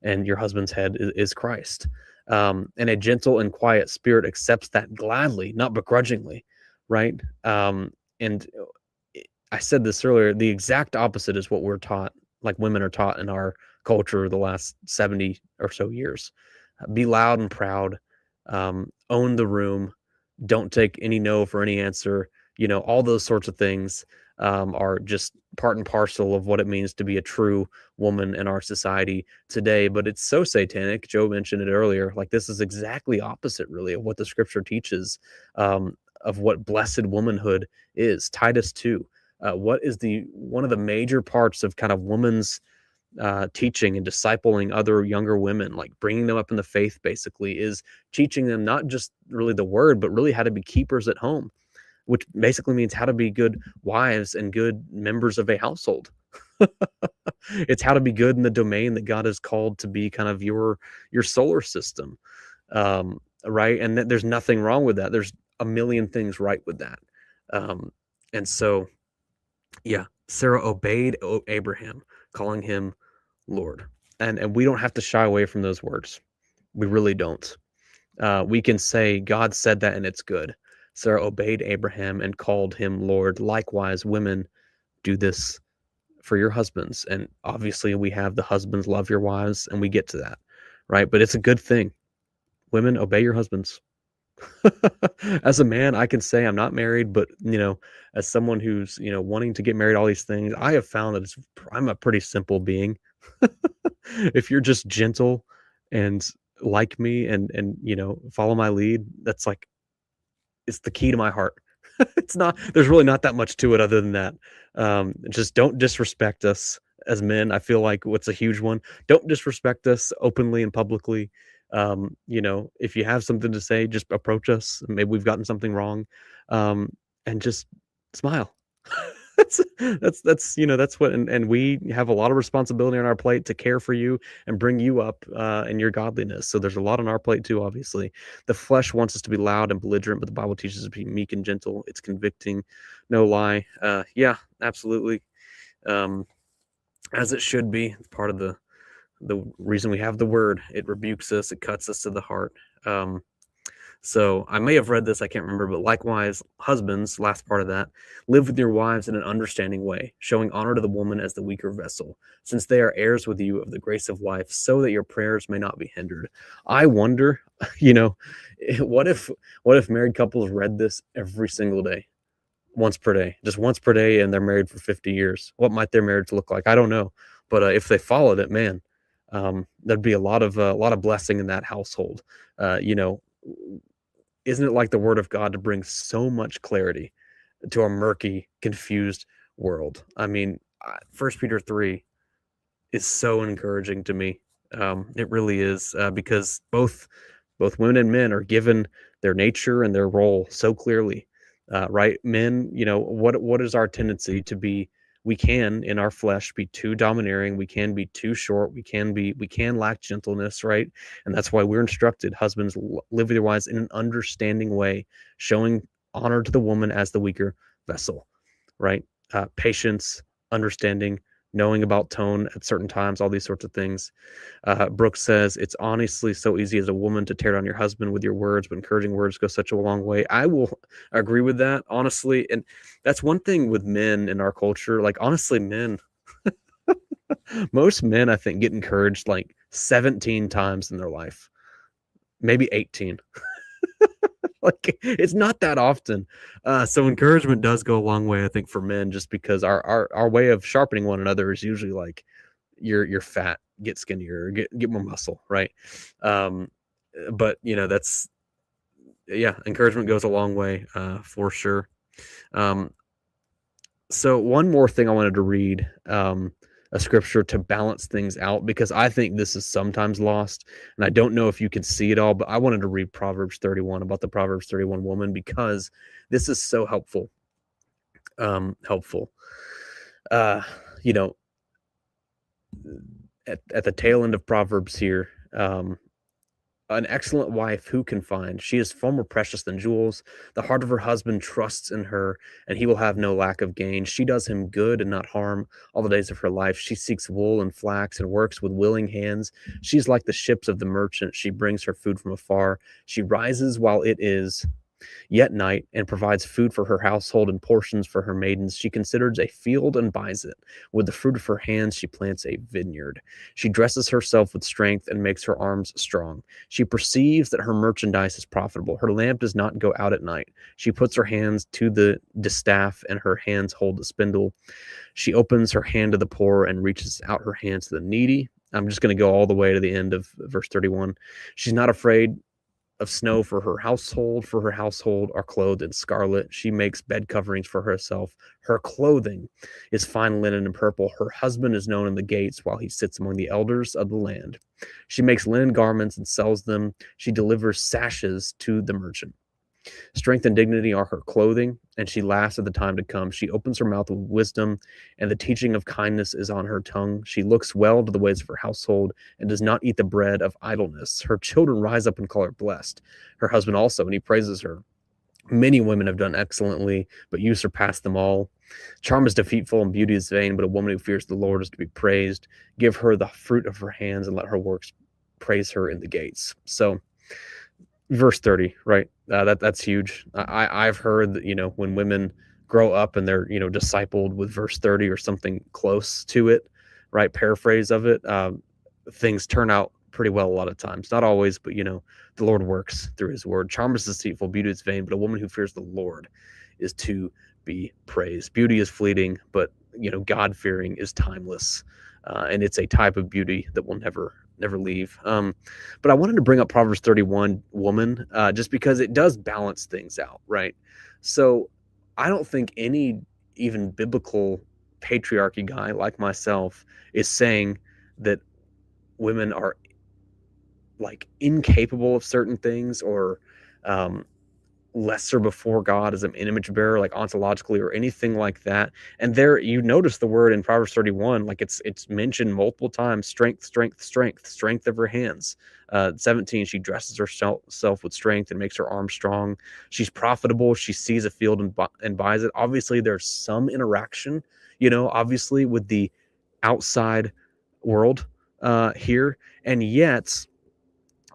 and your husband's head is Christ. And a gentle and quiet spirit accepts that gladly, not begrudgingly, right? And I said this earlier, the exact opposite is what we're taught, like women are taught in our culture the last 70 or so years. Be loud and proud, own the room, don't take any no for any answer. All those sorts of things are just part and parcel of what it means to be a true woman in our society today. But it's so satanic. Joe mentioned it earlier. Like, this is exactly opposite, really, of what the scripture teaches, of what blessed womanhood is. Titus 2. What is one of the major parts of kind of woman's teaching and discipling other younger women, like bringing them up in the faith, basically, is teaching them not just really the word, but really how to be keepers at home, which basically means how to be good wives and good members of a household. It's how to be good in the domain that God has called to be kind of your solar system, right? And there's nothing wrong with that. There's a million things right with that. And so, yeah, Sarah obeyed Abraham, calling him Lord. And we don't have to shy away from those words. We really don't. We can say, God said that and it's good. Sarah obeyed Abraham and called him Lord. Likewise, women, do this for your husbands. And obviously, we have the husbands love your wives, and we get to that, right? But it's a good thing. Women, obey your husbands. As a man, I can say I'm not married, but as someone who's wanting to get married, all these things, I have found that I'm a pretty simple being. If you're just gentle and like me and follow my lead, that's like, it's the key to my heart. It's not, there's really not that much to it other than that. Just don't disrespect us as men. I feel like what's a huge one, don't disrespect us openly and publicly. If you have something to say, just approach us. Maybe we've gotten something wrong, and just smile. That's what, and we have a lot of responsibility on our plate to care for you and bring you up in your godliness. So there's a lot on our plate too. Obviously, the flesh wants us to be loud and belligerent, but the Bible teaches us to be meek and gentle. It's convicting, no lie. Yeah, absolutely, as it should be. It's part of the reason we have the word. It rebukes us, it cuts us to the heart. So I may have read this, I can't remember, but likewise, husbands, last part of that, live with your wives in an understanding way, showing honor to the woman as the weaker vessel, since they are heirs with you of the grace of life, so that your prayers may not be hindered. I wonder, you know, what if married couples read this every single day, once per day, just once per day, and they're married for 50 years? What might their marriage look like? I don't know, but if they followed it, man, there'd be a lot of blessing in that household. You know, isn't it like the word of God to bring so much clarity to a murky, confused world? I mean, 1 Peter 3 is so encouraging to me. It really is, because both women and men are given their nature and their role so clearly. Right, men, what is our tendency to be? We can, in our flesh, be too domineering. We can be too short. We can lack gentleness, right? And that's why we're instructed, husbands, live with your wives in an understanding way, showing honor to the woman as the weaker vessel, right? Patience, understanding, knowing about tone at certain times, all these sorts of things. Brooks says, it's honestly so easy as a woman to tear down your husband with your words, but encouraging words go such a long way. I will agree with that, honestly. And that's one thing with men in our culture. Like, honestly, most men, I think, get encouraged like 17 times in their life, maybe 18. Like, it's not that often. So encouragement does go a long way, I think, for men, just because our way of sharpening one another is usually like, you're fat, get skinnier, get more muscle, right? Um, but that's, yeah, encouragement goes a long way, for sure. Um, so one more thing I wanted to read, a scripture to balance things out, because I think this is sometimes lost, and I don't know if you can see it all, but I wanted to read Proverbs 31, about the Proverbs 31 woman, because this is so helpful. Helpful. Uh, you know, at the tail end of Proverbs here, an excellent wife who can find? She is far more precious than jewels. The heart of her husband trusts in her, and he will have no lack of gain. She does him good and not harm all the days of her life. She seeks wool and flax and works with willing hands. She's like the ships of the merchant. She brings her food from afar. She rises while it is yet night, and provides food for her household and portions for her maidens. She considers a field and buys it. With the fruit of her hands, she plants a vineyard. She dresses herself with strength and makes her arms strong. She perceives that her merchandise is profitable. Her lamp does not go out at night. She puts her hands to the distaff, and her hands hold the spindle. She opens her hand to the poor and reaches out her hands to the needy. I'm just going to go all the way to the end of verse 31. She's not afraid of snow for her household are clothed in scarlet. She makes bed coverings for herself. Her clothing is fine linen and purple. Her husband is known in the gates while he sits among the elders of the land. She makes linen garments and sells them. She delivers sashes to the merchant. Strength and dignity are her clothing, and she laughs at the time to come. She opens her mouth with wisdom, and the teaching of kindness is on her tongue. She looks well to the ways of her household and does not eat the bread of idleness. Her children rise up and call her blessed. Her husband also, and he praises her. Many women have done excellently, but you surpass them all. Charm is deceitful and beauty is vain, but a woman who fears the Lord is to be praised. Give her the fruit of her hands and let her works praise her in the gates. So, verse 30, right? That's huge. I've heard that, when women grow up and they're, discipled with verse 30 or something close to it, right? Paraphrase of it. Things turn out pretty well a lot of times. Not always, but, the Lord works through his word. Charm is deceitful, beauty is vain, but a woman who fears the Lord is to be praised. Beauty is fleeting, but, God fearing is timeless. And it's a type of beauty that will never leave. But I wanted to bring up Proverbs 31 woman, just because it does balance things out, right? So I don't think any even biblical patriarchy guy like myself is saying that women are like incapable of certain things, or um, lesser before God as an image bearer, like ontologically or anything like that. And there, you notice the word in Proverbs 31, like it's mentioned multiple times: strength, strength, strength, strength of her hands. 17, she dresses herself with strength and makes her arms strong. She's profitable. She sees a field and buys it. Obviously, there's some interaction, obviously with the outside world here, and yet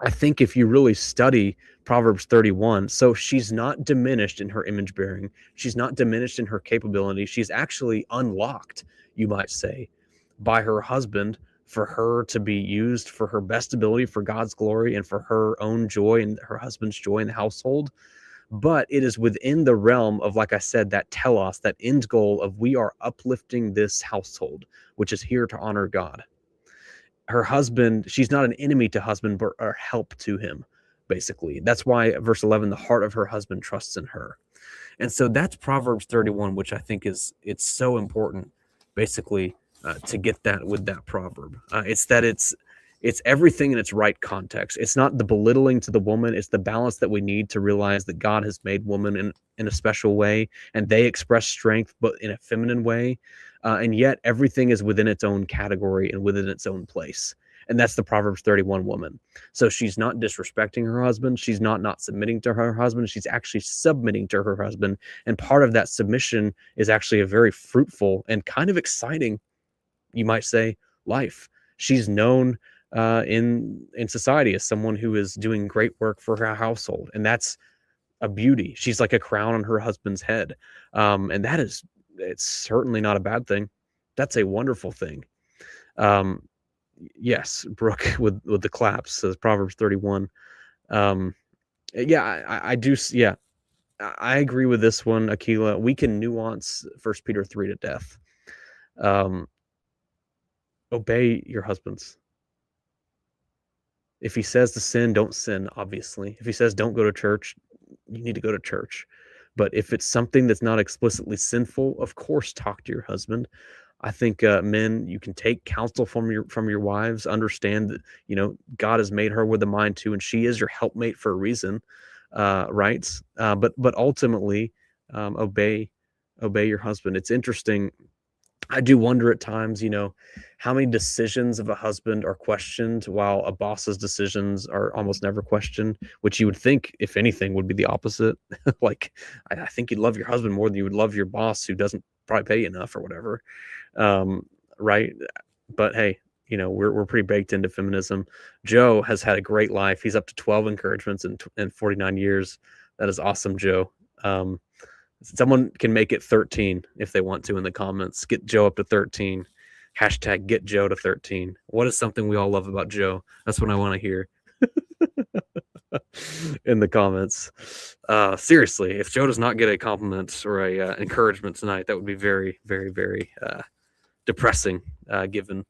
I think if you really study Proverbs 31, so she's not diminished in her image bearing. She's not diminished in her capability. She's actually unlocked, you might say, by her husband for her to be used for her best ability for God's glory and for her own joy and her husband's joy in the household. But it is within the realm of, like I said, that telos, that end goal of we are uplifting this household, which is here to honor God. Her husband, she's not an enemy to husband, but a help to him, basically. That's why verse 11, the heart of her husband trusts in her. And so that's Proverbs 31, which I think it's so important, basically, to get that with that proverb. It's everything in its right context. It's not the belittling to the woman. It's the balance that we need to realize that God has made woman in a special way, and they express strength, but in a feminine way. And yet everything is within its own category and within its own place. And that's the Proverbs 31 woman. So she's not disrespecting her husband. She's not submitting to her husband. She's actually submitting to her husband. And part of that submission is actually a very fruitful and kind of exciting, you might say, life. She's known in society as someone who is doing great work for her household, and that's a beauty. She's like a crown on her husband's head, and it's certainly not a bad thing. That's a wonderful thing. Um, yes, Brooke with the claps says Proverbs 31. Yeah, I do. Yeah, I agree with this one, Akila. We can nuance First Peter 3 to death. Obey your husbands. If he says to sin, don't sin, obviously. If he says don't go to church, you need to go to church. But if it's something that's not explicitly sinful, of course, talk to your husband. I think men, you can take counsel from your wives. Understand that God has made her with a mind too, and she is your helpmate for a reason, right? But ultimately, obey your husband. It's interesting. I do wonder at times, how many decisions of a husband are questioned while a boss's decisions are almost never questioned, which you would think, if anything, would be the opposite. Like, I think you'd love your husband more than you would love your boss who doesn't probably pay you enough or whatever. Right. But hey, we're pretty baked into feminism. Joe has had a great life. He's up to 12 encouragements in 49 years. That is awesome, Joe. Someone can make it 13 if they want to in the comments. Get Joe up to 13. Hashtag get Joe to 13. What is something we all love about Joe? That's what I want to hear in the comments. Seriously, if Joe does not get a compliment or a encouragement tonight, that would be very, very, very depressing. Given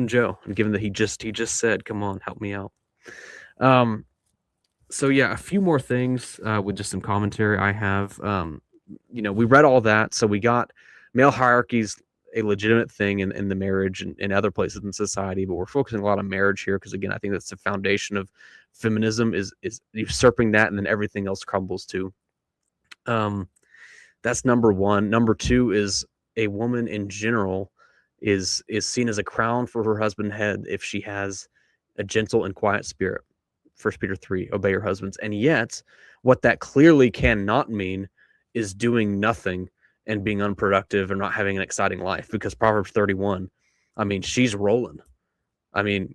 Joe and given that he just said, "Come on, help me out." So yeah, a few more things with just some commentary I have. We read all that, so we got male hierarchies a legitimate thing in the marriage and in other places in society, but we're focusing a lot on marriage here because again, I think that's the foundation of feminism is usurping that, and then everything else crumbles too. That's number one. Number two is a woman in general is seen as a crown for her husband's head if she has a gentle and quiet spirit. 1 Peter 3, obey your husbands. And yet, what that clearly cannot mean is doing nothing and being unproductive or not having an exciting life, because Proverbs 31, I mean, she's rolling. I mean,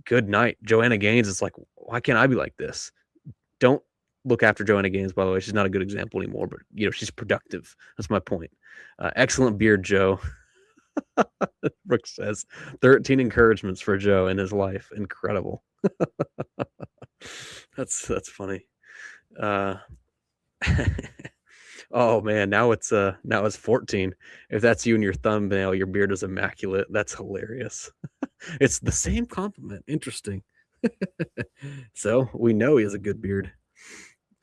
good night. Joanna Gaines is like, why can't I be like this? Don't look after Joanna Gaines, by the way. She's not a good example anymore, but, she's productive. That's my point. Excellent beard, Joe. Brooks says 13 encouragements for Joe in his life. Incredible. That's funny. Oh man, now it's 14. If that's you in your thumbnail, your beard is immaculate. That's hilarious. It's the same compliment. Interesting. So we know he has a good beard.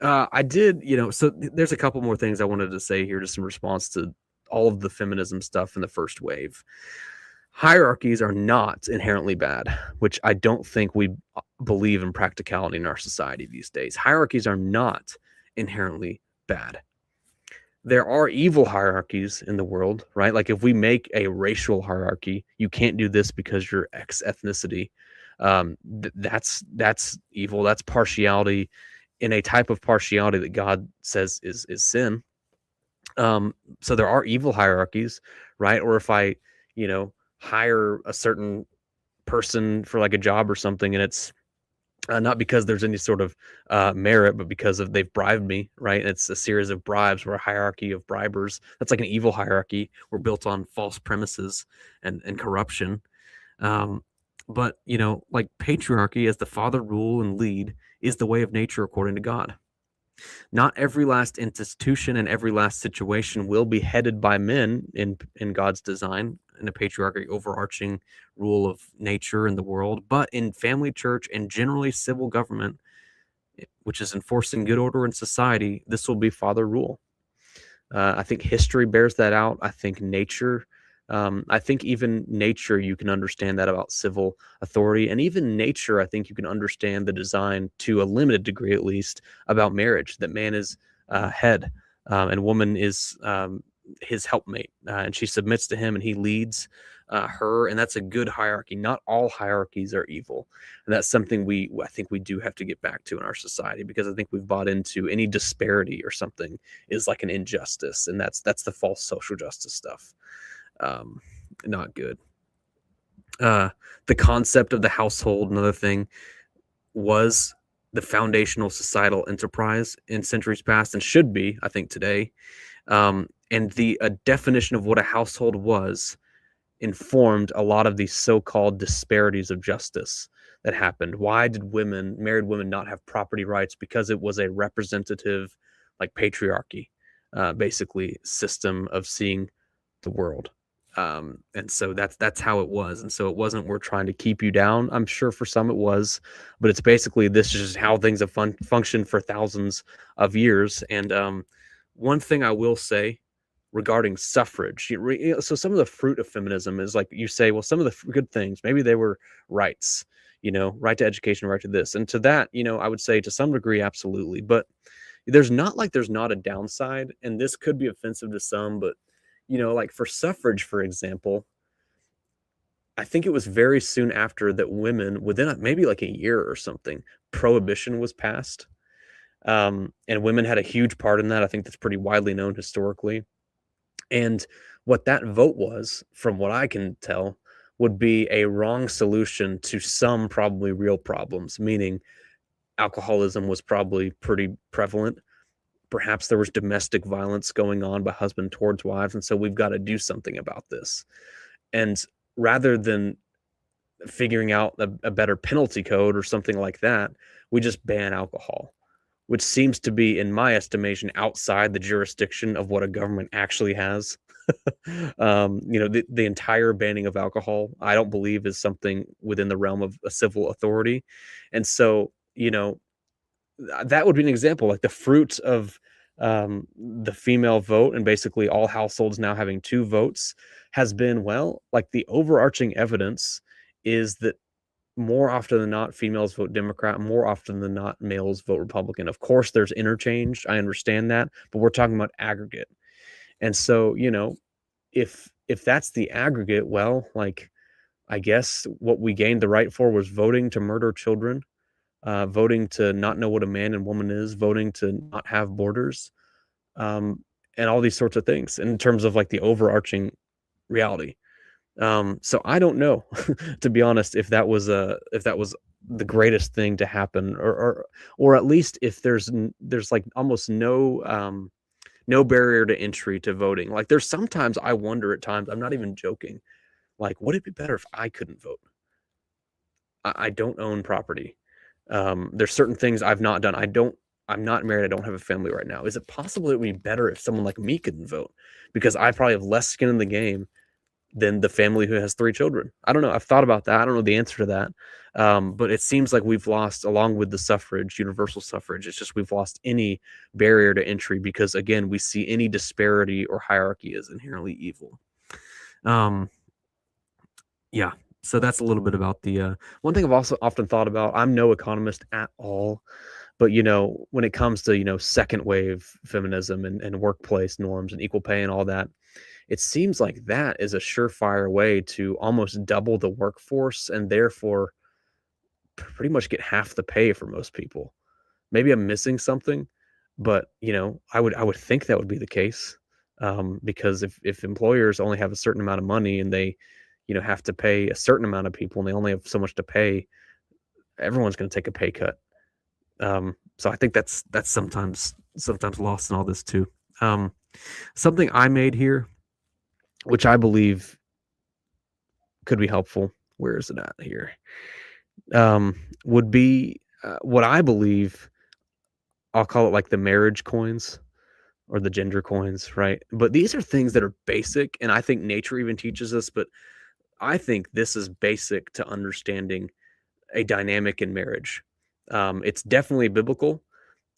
I did, so there's a couple more things I wanted to say here just in response to all of the feminism stuff in the first wave. Hierarchies are not inherently bad, which I don't think we believe in practicality in our society these days. Hierarchies are not inherently bad. There are evil hierarchies in the world, right? Like if we make a racial hierarchy, you can't do this because you're X ethnicity. That's evil. That's partiality, in a type of partiality that God says is sin. So there are evil hierarchies, right? Or if I, hire a certain person for like a job or something, and it's not because there's any sort of merit, but because of they've bribed me, right? And it's a series of bribes. We're a hierarchy of bribers. That's like an evil hierarchy. We're built on false premises and corruption. Um, but like patriarchy, as the father rule and lead, is the way of nature according to God. Not every last institution and every last situation will be headed by men in God's design, in a patriarchy overarching rule of nature and the world, but in family, church, and generally civil government, which is enforcing good order in society, this will be father rule. I think history bears that out. I think nature, I think even nature, you can understand that about civil authority. And even nature, I think you can understand the design to a limited degree, at least, about marriage, that man is head and woman is his helpmate. And she submits to him and he leads her. And that's a good hierarchy. Not all hierarchies are evil. And that's something I think we do have to get back to in our society, because I think we've bought into any disparity or something is like an injustice, and that's the false social justice stuff. um Not good. The concept of the household, another thing, was the foundational societal enterprise in centuries past, and should be, I think, today. And the definition of what a household was informed a lot of these so-called disparities of justice that happened. Why did married women, not have property rights? Because it was a representative, like patriarchy, basically system of seeing the world. And so that's how it was. And so it wasn't, we're trying to keep you down. I'm sure for some it was, but it's basically, this is just how things have functioned for thousands of years. And one thing I will say regarding suffrage, so some of the fruit of feminism is, like you say, well, some of the good things, maybe they were rights, right to education, right to this. And to that, I would say to some degree, absolutely. But there's not a downside, and this could be offensive to some, but like for suffrage, for example, I think it was very soon after that women, within maybe like a year or something, prohibition was passed. And women had a huge part in that. I think that's pretty widely known historically. And what that vote was, from what I can tell, would be a wrong solution to some probably real problems, meaning alcoholism was probably pretty prevalent. Perhaps there was domestic violence going on by husband towards wives. And so we've got to do something about this. And rather than figuring out a better penalty code or something like that, we just ban alcohol, which seems to be, in my estimation, outside the jurisdiction of what a government actually has. The entire banning of alcohol, I don't believe, is something within the realm of a civil authority. And so, that would be an example, like the fruit of the female vote, and basically all households now having two votes, has been, well, like the overarching evidence is that more often than not, females vote Democrat. More often than not, males vote Republican. Of course, there's interchange. I understand that, but we're talking about aggregate. And so, if that's the aggregate, well, like, I guess what we gained the right for was voting to murder children, voting to not know what a man and woman is, voting to not have borders, um, and all these sorts of things in terms of like the overarching reality. So I don't know, to be honest, if that was the greatest thing to happen, or at least if there's like almost no barrier to entry to voting. Like, there's sometimes I wonder, at times, I'm not even joking, like, would it be better if I couldn't vote? I don't own property. There's certain things I've not done. I'm not married. I don't have a family right now. Is it possible it would be better if someone like me couldn't vote? Because I probably have less skin in the game than the family who has 3 children. I don't know. I've thought about that. I don't know the answer to that. But it seems like we've lost, along with the suffrage, universal suffrage, it's just we've lost any barrier to entry, because, again, we see any disparity or hierarchy as inherently evil. Um, yeah. So that's a little bit about the one thing I've also often thought about. I'm no economist at all, but when it comes to second wave feminism and workplace norms and equal pay and all that, it seems like that is a surefire way to almost double the workforce, and therefore pretty much get half the pay for most people. Maybe I'm missing something, but I would think that would be the case, because if employers only have a certain amount of money and they have to pay a certain amount of people and they only have so much to pay, everyone's going to take a pay cut. So I think that's sometimes lost in all this too. Something I made here, which I believe could be helpful. Where is it at here? Would be what I believe. I'll call it like the marriage coins or the gender coins, right? But these are things that are basic, and I think nature even teaches us. But I think this is basic to understanding a dynamic in marriage. It's definitely biblical,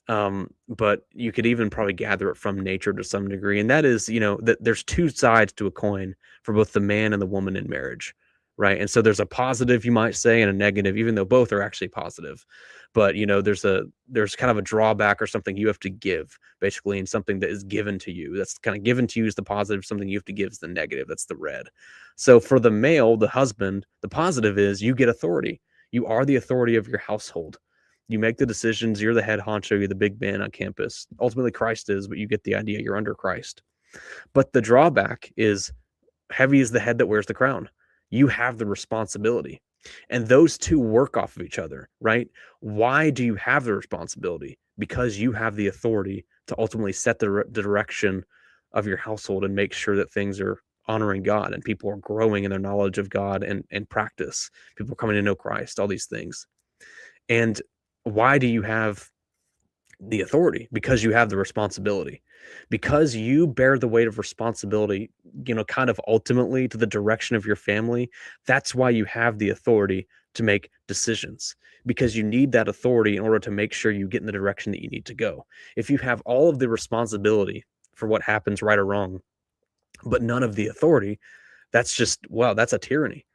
but you could even probably gather it from nature to some degree. And that is, that there's two sides to a coin for both the man and the woman in marriage, right? And so there's a positive, you might say, and a negative, even though both are actually positive. But there's kind of a drawback or something you have to give, basically, and something that is given to you. That's kind of given to you is the positive, something you have to give is the negative. That's the red. So for the male, the husband, the positive is you get authority. You are the authority of your household. You make the decisions. You're the head honcho. You're the big man on campus. Ultimately, Christ is, but you get the idea. You're under Christ. But the drawback is heavy is the head that wears the crown. You have the responsibility. And those two work off of each other, right? Why do you have the responsibility? Because you have the authority to ultimately set the direction of your household and make sure that things are honoring God and people are growing in their knowledge of God and practice. People are coming to know Christ, all these things. And why do you have the authority? Because you have the responsibility, because you bear the weight of responsibility, kind of ultimately to the direction of your family. That's why you have the authority to make decisions, because you need that authority in order to make sure you get in the direction that you need to go. If you have all of the responsibility for what happens, right or wrong, but none of the authority, that's just, wow, that's a tyranny.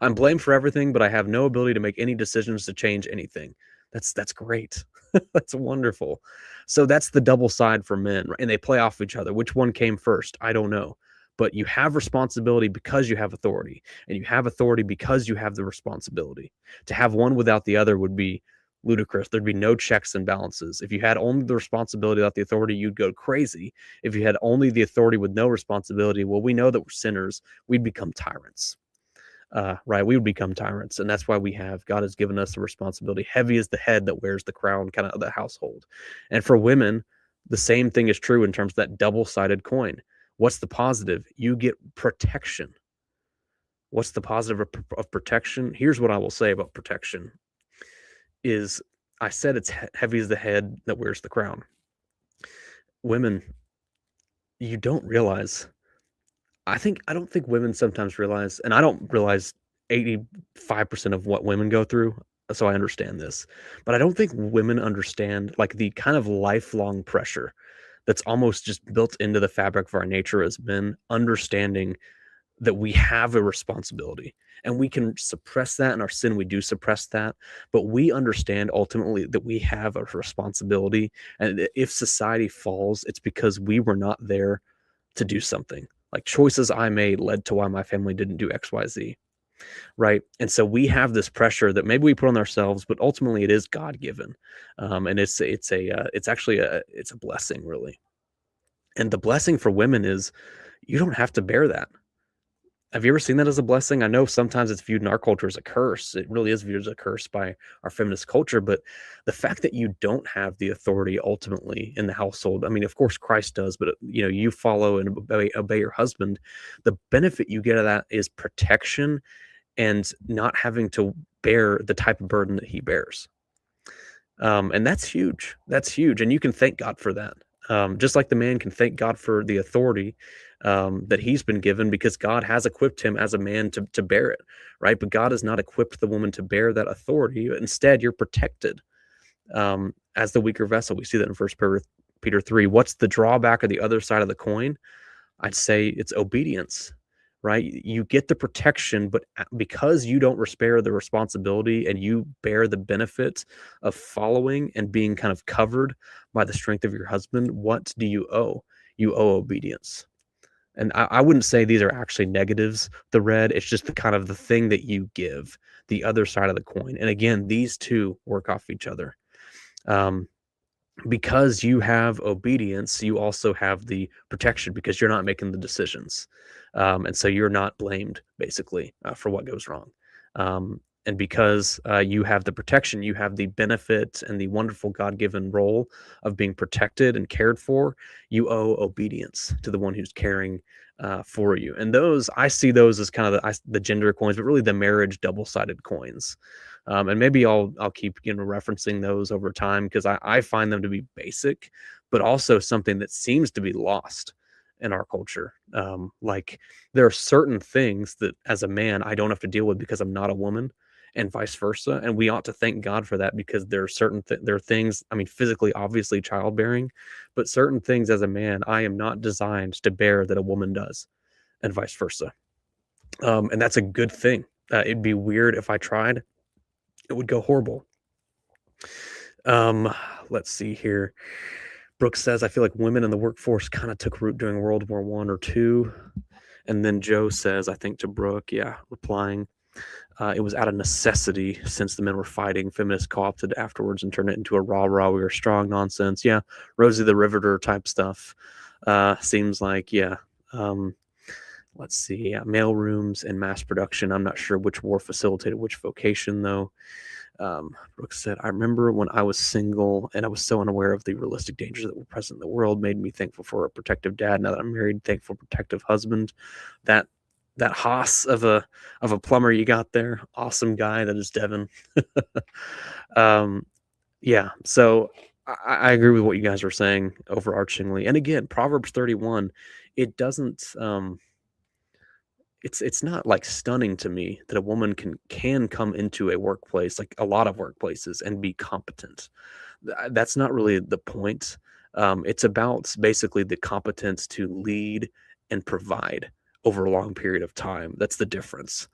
I'm blamed for everything, but I have no ability to make any decisions to change anything. That's great. That's wonderful. So that's the double side for men, right? And they play off each other. Which one came first? I don't know. But you have responsibility because you have authority, and you have authority because you have the responsibility. To have one without the other would be ludicrous. There'd be no checks and balances. If you had only the responsibility without the authority, you'd go crazy. If you had only the authority with no responsibility, well, we know that we're sinners. We'd become tyrants. Right? We would become tyrants. And that's why God has given us the responsibility. Heavy is the head that wears the crown, kind of the household. And for women, the same thing is true in terms of that double-sided coin. What's the positive? You get protection. What's the positive of protection? Here's what I will say about protection is I said it's heavy is the head that wears the crown. Women, you don't realize, I don't think women sometimes realize, and I don't realize 85% of what women go through, so I understand this. But I don't think women understand like the kind of lifelong pressure that's almost just built into the fabric of our nature as men, understanding that we have a responsibility and we can suppress that in our sin. We do suppress that, but we understand ultimately that we have a responsibility. And if society falls, it's because we were not there to do something. Like choices I made led to why my family didn't do XYZ, right? And so we have this pressure that maybe we put on ourselves, but ultimately it is God given, and it's actually it's a blessing, really. And the blessing for women is you don't have to bear that. Have you ever seen that as a blessing? I know sometimes it's viewed in our culture as a curse. It really is viewed as a curse by our feminist culture. But the fact that you don't have the authority ultimately in the household, I mean, of course Christ does, but you follow and obey your husband. The benefit you get of that is protection and not having to bear the type of burden that he bears. And that's huge. That's huge. And you can thank God for that. Just like the man can thank God for the authority that he's been given, because God has equipped him as a man to bear it, right? But God has not equipped the woman to bear that authority. Instead, you're protected as the weaker vessel. We see that in 1 Peter 3. What's the drawback or the other side of the coin? I'd say it's obedience, right? You get the protection, but because you don't spare the responsibility and you bear the benefit of following and being kind of covered by the strength of your husband, what do you owe? You owe obedience. And I wouldn't say these are actually negatives, the red. It's just the kind of the thing that you give, the other side of the coin. And again, these two work off each other. because you have obedience, you also have the protection because you're not making the decisions. And so you're not blamed, basically, for what goes wrong. And because you have the protection, you have the benefit and the wonderful God given role of being protected and cared for. You owe obedience to the one who's caring for you. And those, I see those as kind of the gender coins, but really the marriage double sided coins. And maybe I'll keep referencing those over time because I find them to be basic, but also something that seems to be lost in our culture. Like there are certain things that as a man I don't have to deal with because I'm not a woman, and vice versa. And we ought to thank God for that because there are there are things. I mean, physically, obviously, childbearing, but certain things as a man I am not designed to bear that a woman does, and vice versa. And that's a good thing. It'd be weird if I tried; it would go horrible. Um, let's see here. Brooks says, I feel like women in the workforce kind of took root during World War One or two. And then Joe says, I think to Brooke, yeah, replying, it was out of necessity since the men were fighting. Feminists co-opted afterwards and turned it into a rah-rah, we were strong nonsense. Yeah, Rosie the Riveter type stuff. Seems like, yeah. Let's see, yeah, mail rooms and mass production. I'm not sure which war facilitated which vocation, though. Brooks said, I remember when I was single and I was so unaware of the realistic dangers that were present in the world, made me thankful for a protective dad. Now that I'm married, thankful protective husband. That Haas of a plumber you got there, awesome guy that is Devin. Yeah, so I agree with what you guys are saying overarchingly. And again, Proverbs 31, it doesn't it's not like stunning to me that a woman can come into a workplace, like a lot of workplaces, and be competent. That's not really the point. It's about basically the competence to lead and provide over a long period of time. That's the difference,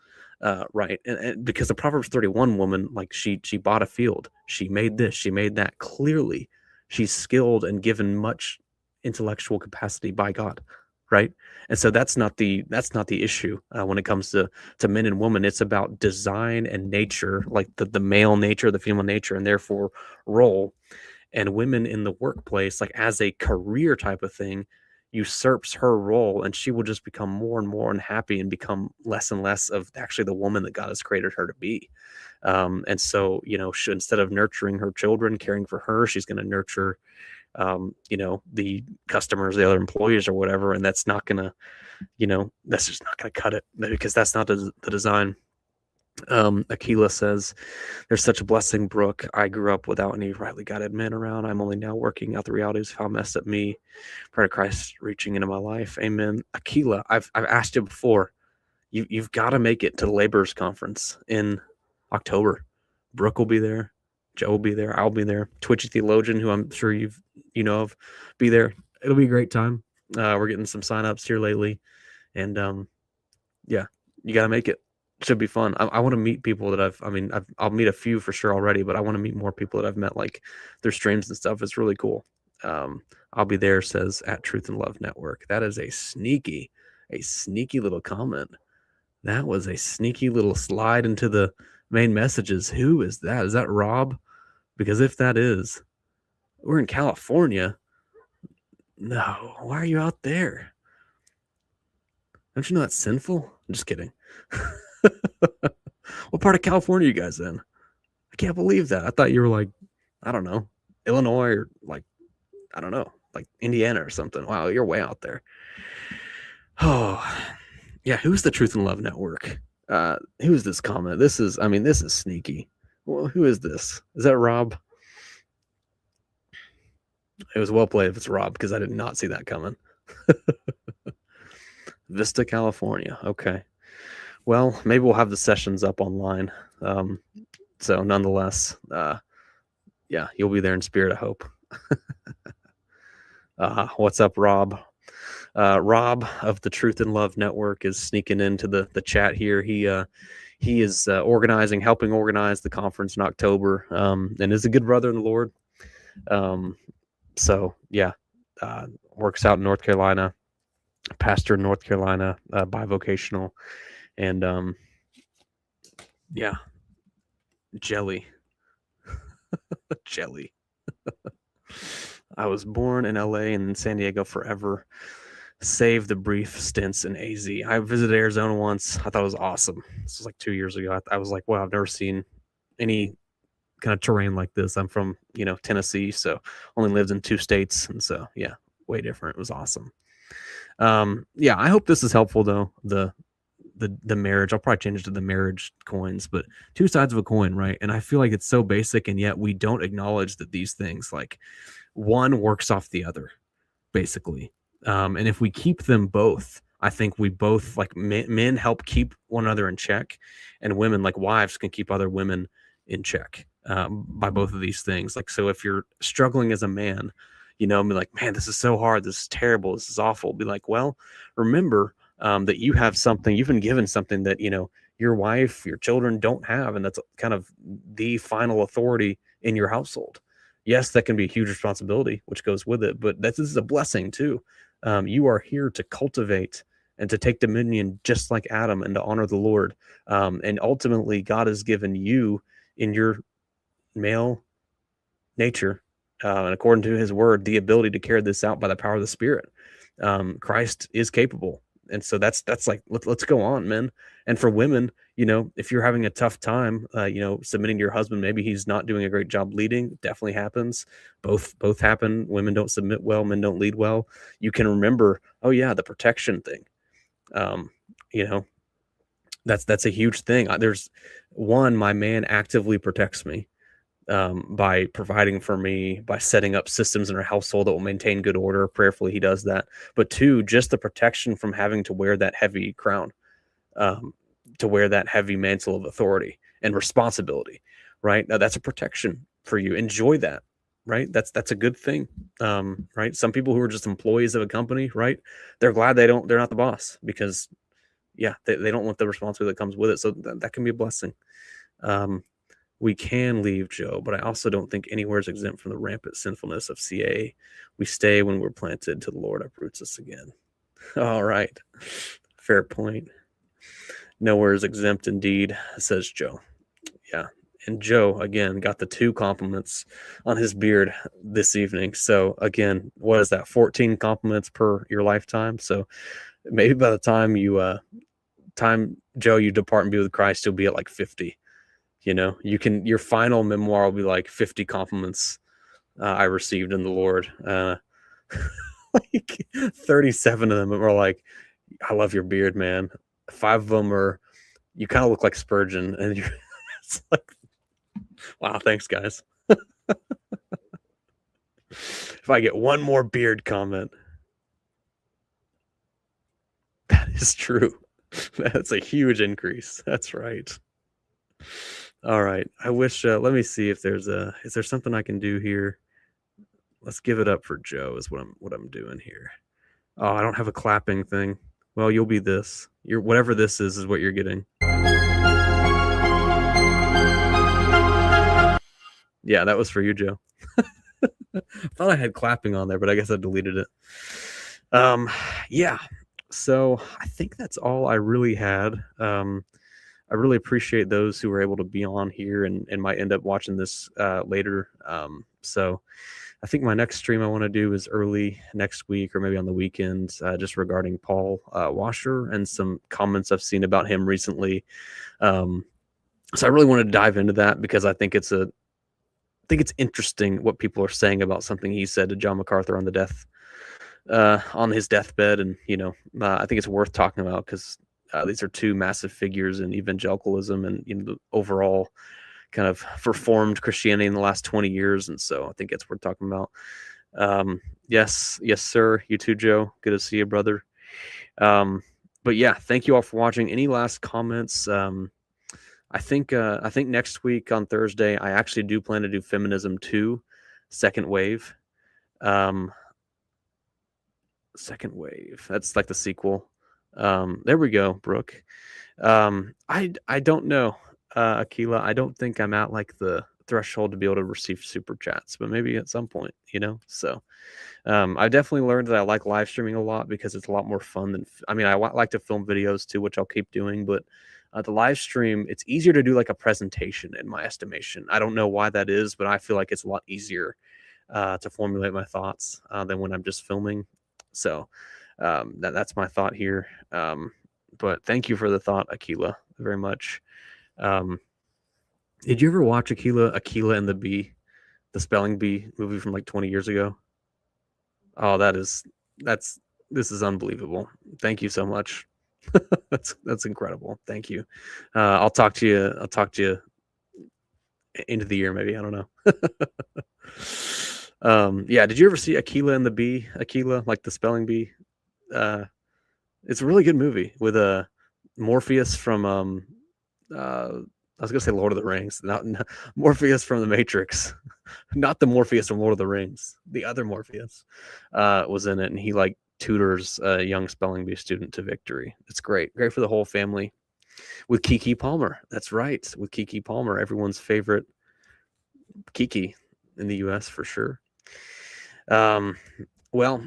right? And because the Proverbs 31 woman, like she bought a field, she made this, she made that. Clearly, she's skilled and given much intellectual capacity by God, right? And so that's not the issue when it comes to men and women. It's about design and nature, like the male nature, the female nature, and therefore role. And women in the workplace, like as a career type of thing, usurps her role, and she will just become more and more unhappy and become less and less of actually the woman that God has created her to be. And so, instead of nurturing her children, caring for her, she's going to nurture the customers, the other employees or whatever. And that's not going to, that's just not going to cut it because that's not the design. Aquila says, there's such a blessing, Brooke. I grew up without any rightly guided men around. I'm only now working out the realities of how messed up me prior to Christ reaching into my life. Amen. Aquila, I've asked you before. You've got to make it to the Laborers Conference in October. Brooke will be there. Joe will be there. I'll be there. Twitchy Theologian, who I'm sure you know of, be there. It'll be a great time. We're getting some signups here lately, and yeah, you got to make it. Should be fun. I want to meet people that I'll meet a few for sure already, but I want to meet more people that I've met, like their streams and stuff. It's really cool. I'll be there, says at Truth and Love Network. That is a sneaky little comment. That was a sneaky little slide into the main messages. Who is that? Is that Rob? Because if that is, we're in California. No, why are you out there? Don't you know that's sinful? I'm just kidding. What part of California are you guys in? I can't believe that. I thought you were like, I don't know, Illinois or like, I don't know, like Indiana or something. Wow, you're way out there. Oh, yeah. Who's the Truth and Love Network? Who is this comment? This is sneaky. Well, who is this? Is that Rob? It was well played if it's Rob, because I did not see that coming. Vista, California. Okay. Well, maybe we'll have the sessions up online. So nonetheless, yeah, you'll be there in spirit, I hope. What's up, Rob? Rob of the Truth and Love Network is sneaking into the chat here. He is helping organize the conference in October, and is a good brother in the Lord. So yeah, works out in North Carolina, pastor in North Carolina, bivocational, and yeah, jelly. I was born in LA and in San Diego forever, save the brief stints in AZ. I visited Arizona once. I thought it was awesome. This was like 2 years ago. I was like, wow, I've never seen any kind of terrain like this. I'm from, Tennessee, so only lived in 2 states. And so, yeah, way different. It was awesome. Yeah, I hope this is helpful though. The marriage, I'll probably change it to the marriage coins, but two sides of a coin, right? And I feel like it's so basic, and yet we don't acknowledge that these things, like, one works off the other, basically. And if we keep them both, I think we both, like, men help keep one another in check, and women, like wives, can keep other women in check, by both of these things. Like, so if you're struggling as a man, be like, man, this is so hard, this is terrible, this is awful. Be like, well, remember, that you have something, you've been given something that, your wife, your children don't have. And that's kind of the final authority in your household. Yes, that can be a huge responsibility, which goes with it, but this is a blessing too. You are here to cultivate and to take dominion just like Adam and to honor the Lord. And ultimately, God has given you in your male nature, and according to his word, the ability to carry this out by the power of the Spirit. Christ is capable. And so that's like, let's go on, men. And for women, if you're having a tough time, submitting to your husband, maybe he's not doing a great job leading. Definitely happens. Both happen. Women don't submit well, men don't lead well. You can remember, oh yeah, the protection thing. Um, you know, that's a huge thing. There's one, my man actively protects me, by providing for me, by setting up systems in our household that will maintain good order. Prayerfully, he does that. But two, just the protection from having to wear that heavy crown, um, to wear that heavy mantle of authority and responsibility. Right now, that's a protection for you. Enjoy that. Right, that's a good thing. Right, some people who are just employees of a company, right, they're glad they're not the boss, because yeah, they don't want the responsibility that comes with it. So that can be a blessing. Um, we can leave, Joe, but I also don't think anywhere is exempt from the rampant sinfulness of CA. We stay when we're planted till the Lord uproots us again. All right. Fair point. Nowhere is exempt indeed, says Joe. Yeah. And Joe, again, got the 2 compliments on his beard this evening. So, again, what is that? 14 compliments per your lifetime. So maybe by the time Joe, you depart and be with Christ, you'll be at like 50. Your final memoir will be like 50 compliments I received in the Lord. Like 37 of them are like, I love your beard, man. 5 of them are, you kind of look like Spurgeon. And it's like, wow, thanks, guys. If I get one more beard comment, that is true. That's a huge increase. That's right. All right. I wish, let me see if is there something I can do here? Let's give it up for Joe is what I'm doing here. Oh, I don't have a clapping thing. Well, you'll be this. Whatever this is what you're getting. Yeah, that was for you, Joe. I thought I had clapping on there, but I guess I deleted it. Yeah. So I think that's all I really had. I really appreciate those who were able to be on here and might end up watching this later. So I think my next stream I want to do is early next week or maybe on the weekend, just regarding Paul Washer and some comments I've seen about him recently. So I really wanted to dive into that because I think it's interesting what people are saying about something he said to John MacArthur on his deathbed. And, I think it's worth talking about because these are 2 massive figures in evangelicalism and the overall kind of reformed Christianity in the last 20 years. And so I think it's worth talking about. Yes, sir. You too, Joe. Good to see you, brother. But yeah, thank you all for watching. Any last comments? I think next week on Thursday, I actually do plan to do Feminism 2, Second Wave. Second Wave. That's like the sequel. There we go, Brooke. I don't know, Akila. I don't think I'm at like the threshold to be able to receive super chats, but maybe at some point, So, I definitely learned that I like live streaming a lot because it's a lot more fun than. I mean, I like to film videos too, which I'll keep doing, but the live stream, it's easier to do like a presentation in my estimation. I don't know why that is, but I feel like it's a lot easier to formulate my thoughts than when I'm just filming. So that's my thought here. But thank you for the thought, Akila, very much. Did you ever watch Akila and the Bee, the spelling bee movie from like 20 years ago? Oh, this is unbelievable. Thank you so much. That's incredible. Thank you. I'll talk to you into the year, maybe. I don't know. Yeah. Did you ever see Akila and the Bee? Akila, like the spelling bee. It's a really good movie with Morpheus from I was gonna say Lord of the Rings, not Morpheus from the Matrix, not the Morpheus from Lord of the Rings. The other Morpheus was in it, and he like tutors a young spelling bee student to victory. It's great for the whole family. With Kiki Palmer, that's right, with Kiki Palmer, everyone's favorite Kiki in the U.S. for sure. Well,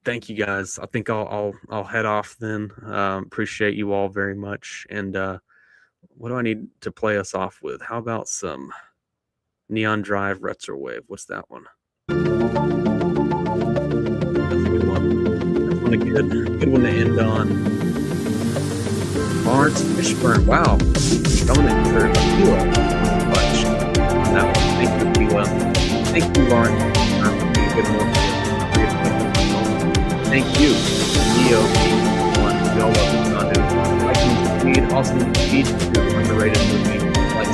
thank you guys. I think I'll head off then. Appreciate you all very much. And what do I need to play us off with? How about some Neon Drive Retro Wave? What's that one? That's a good one. That's a good one to end on. Lawrence Fishburne. Wow. Coming in for Akila. Much. That one. Thank you, Akila. Thank you, Lawrence. Good one. Thank you, Neo P1. We all love this content. Like Speed, awesome Speed, underrated movie. Like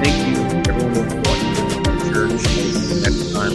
Thank you, everyone, for watching the church. Next time.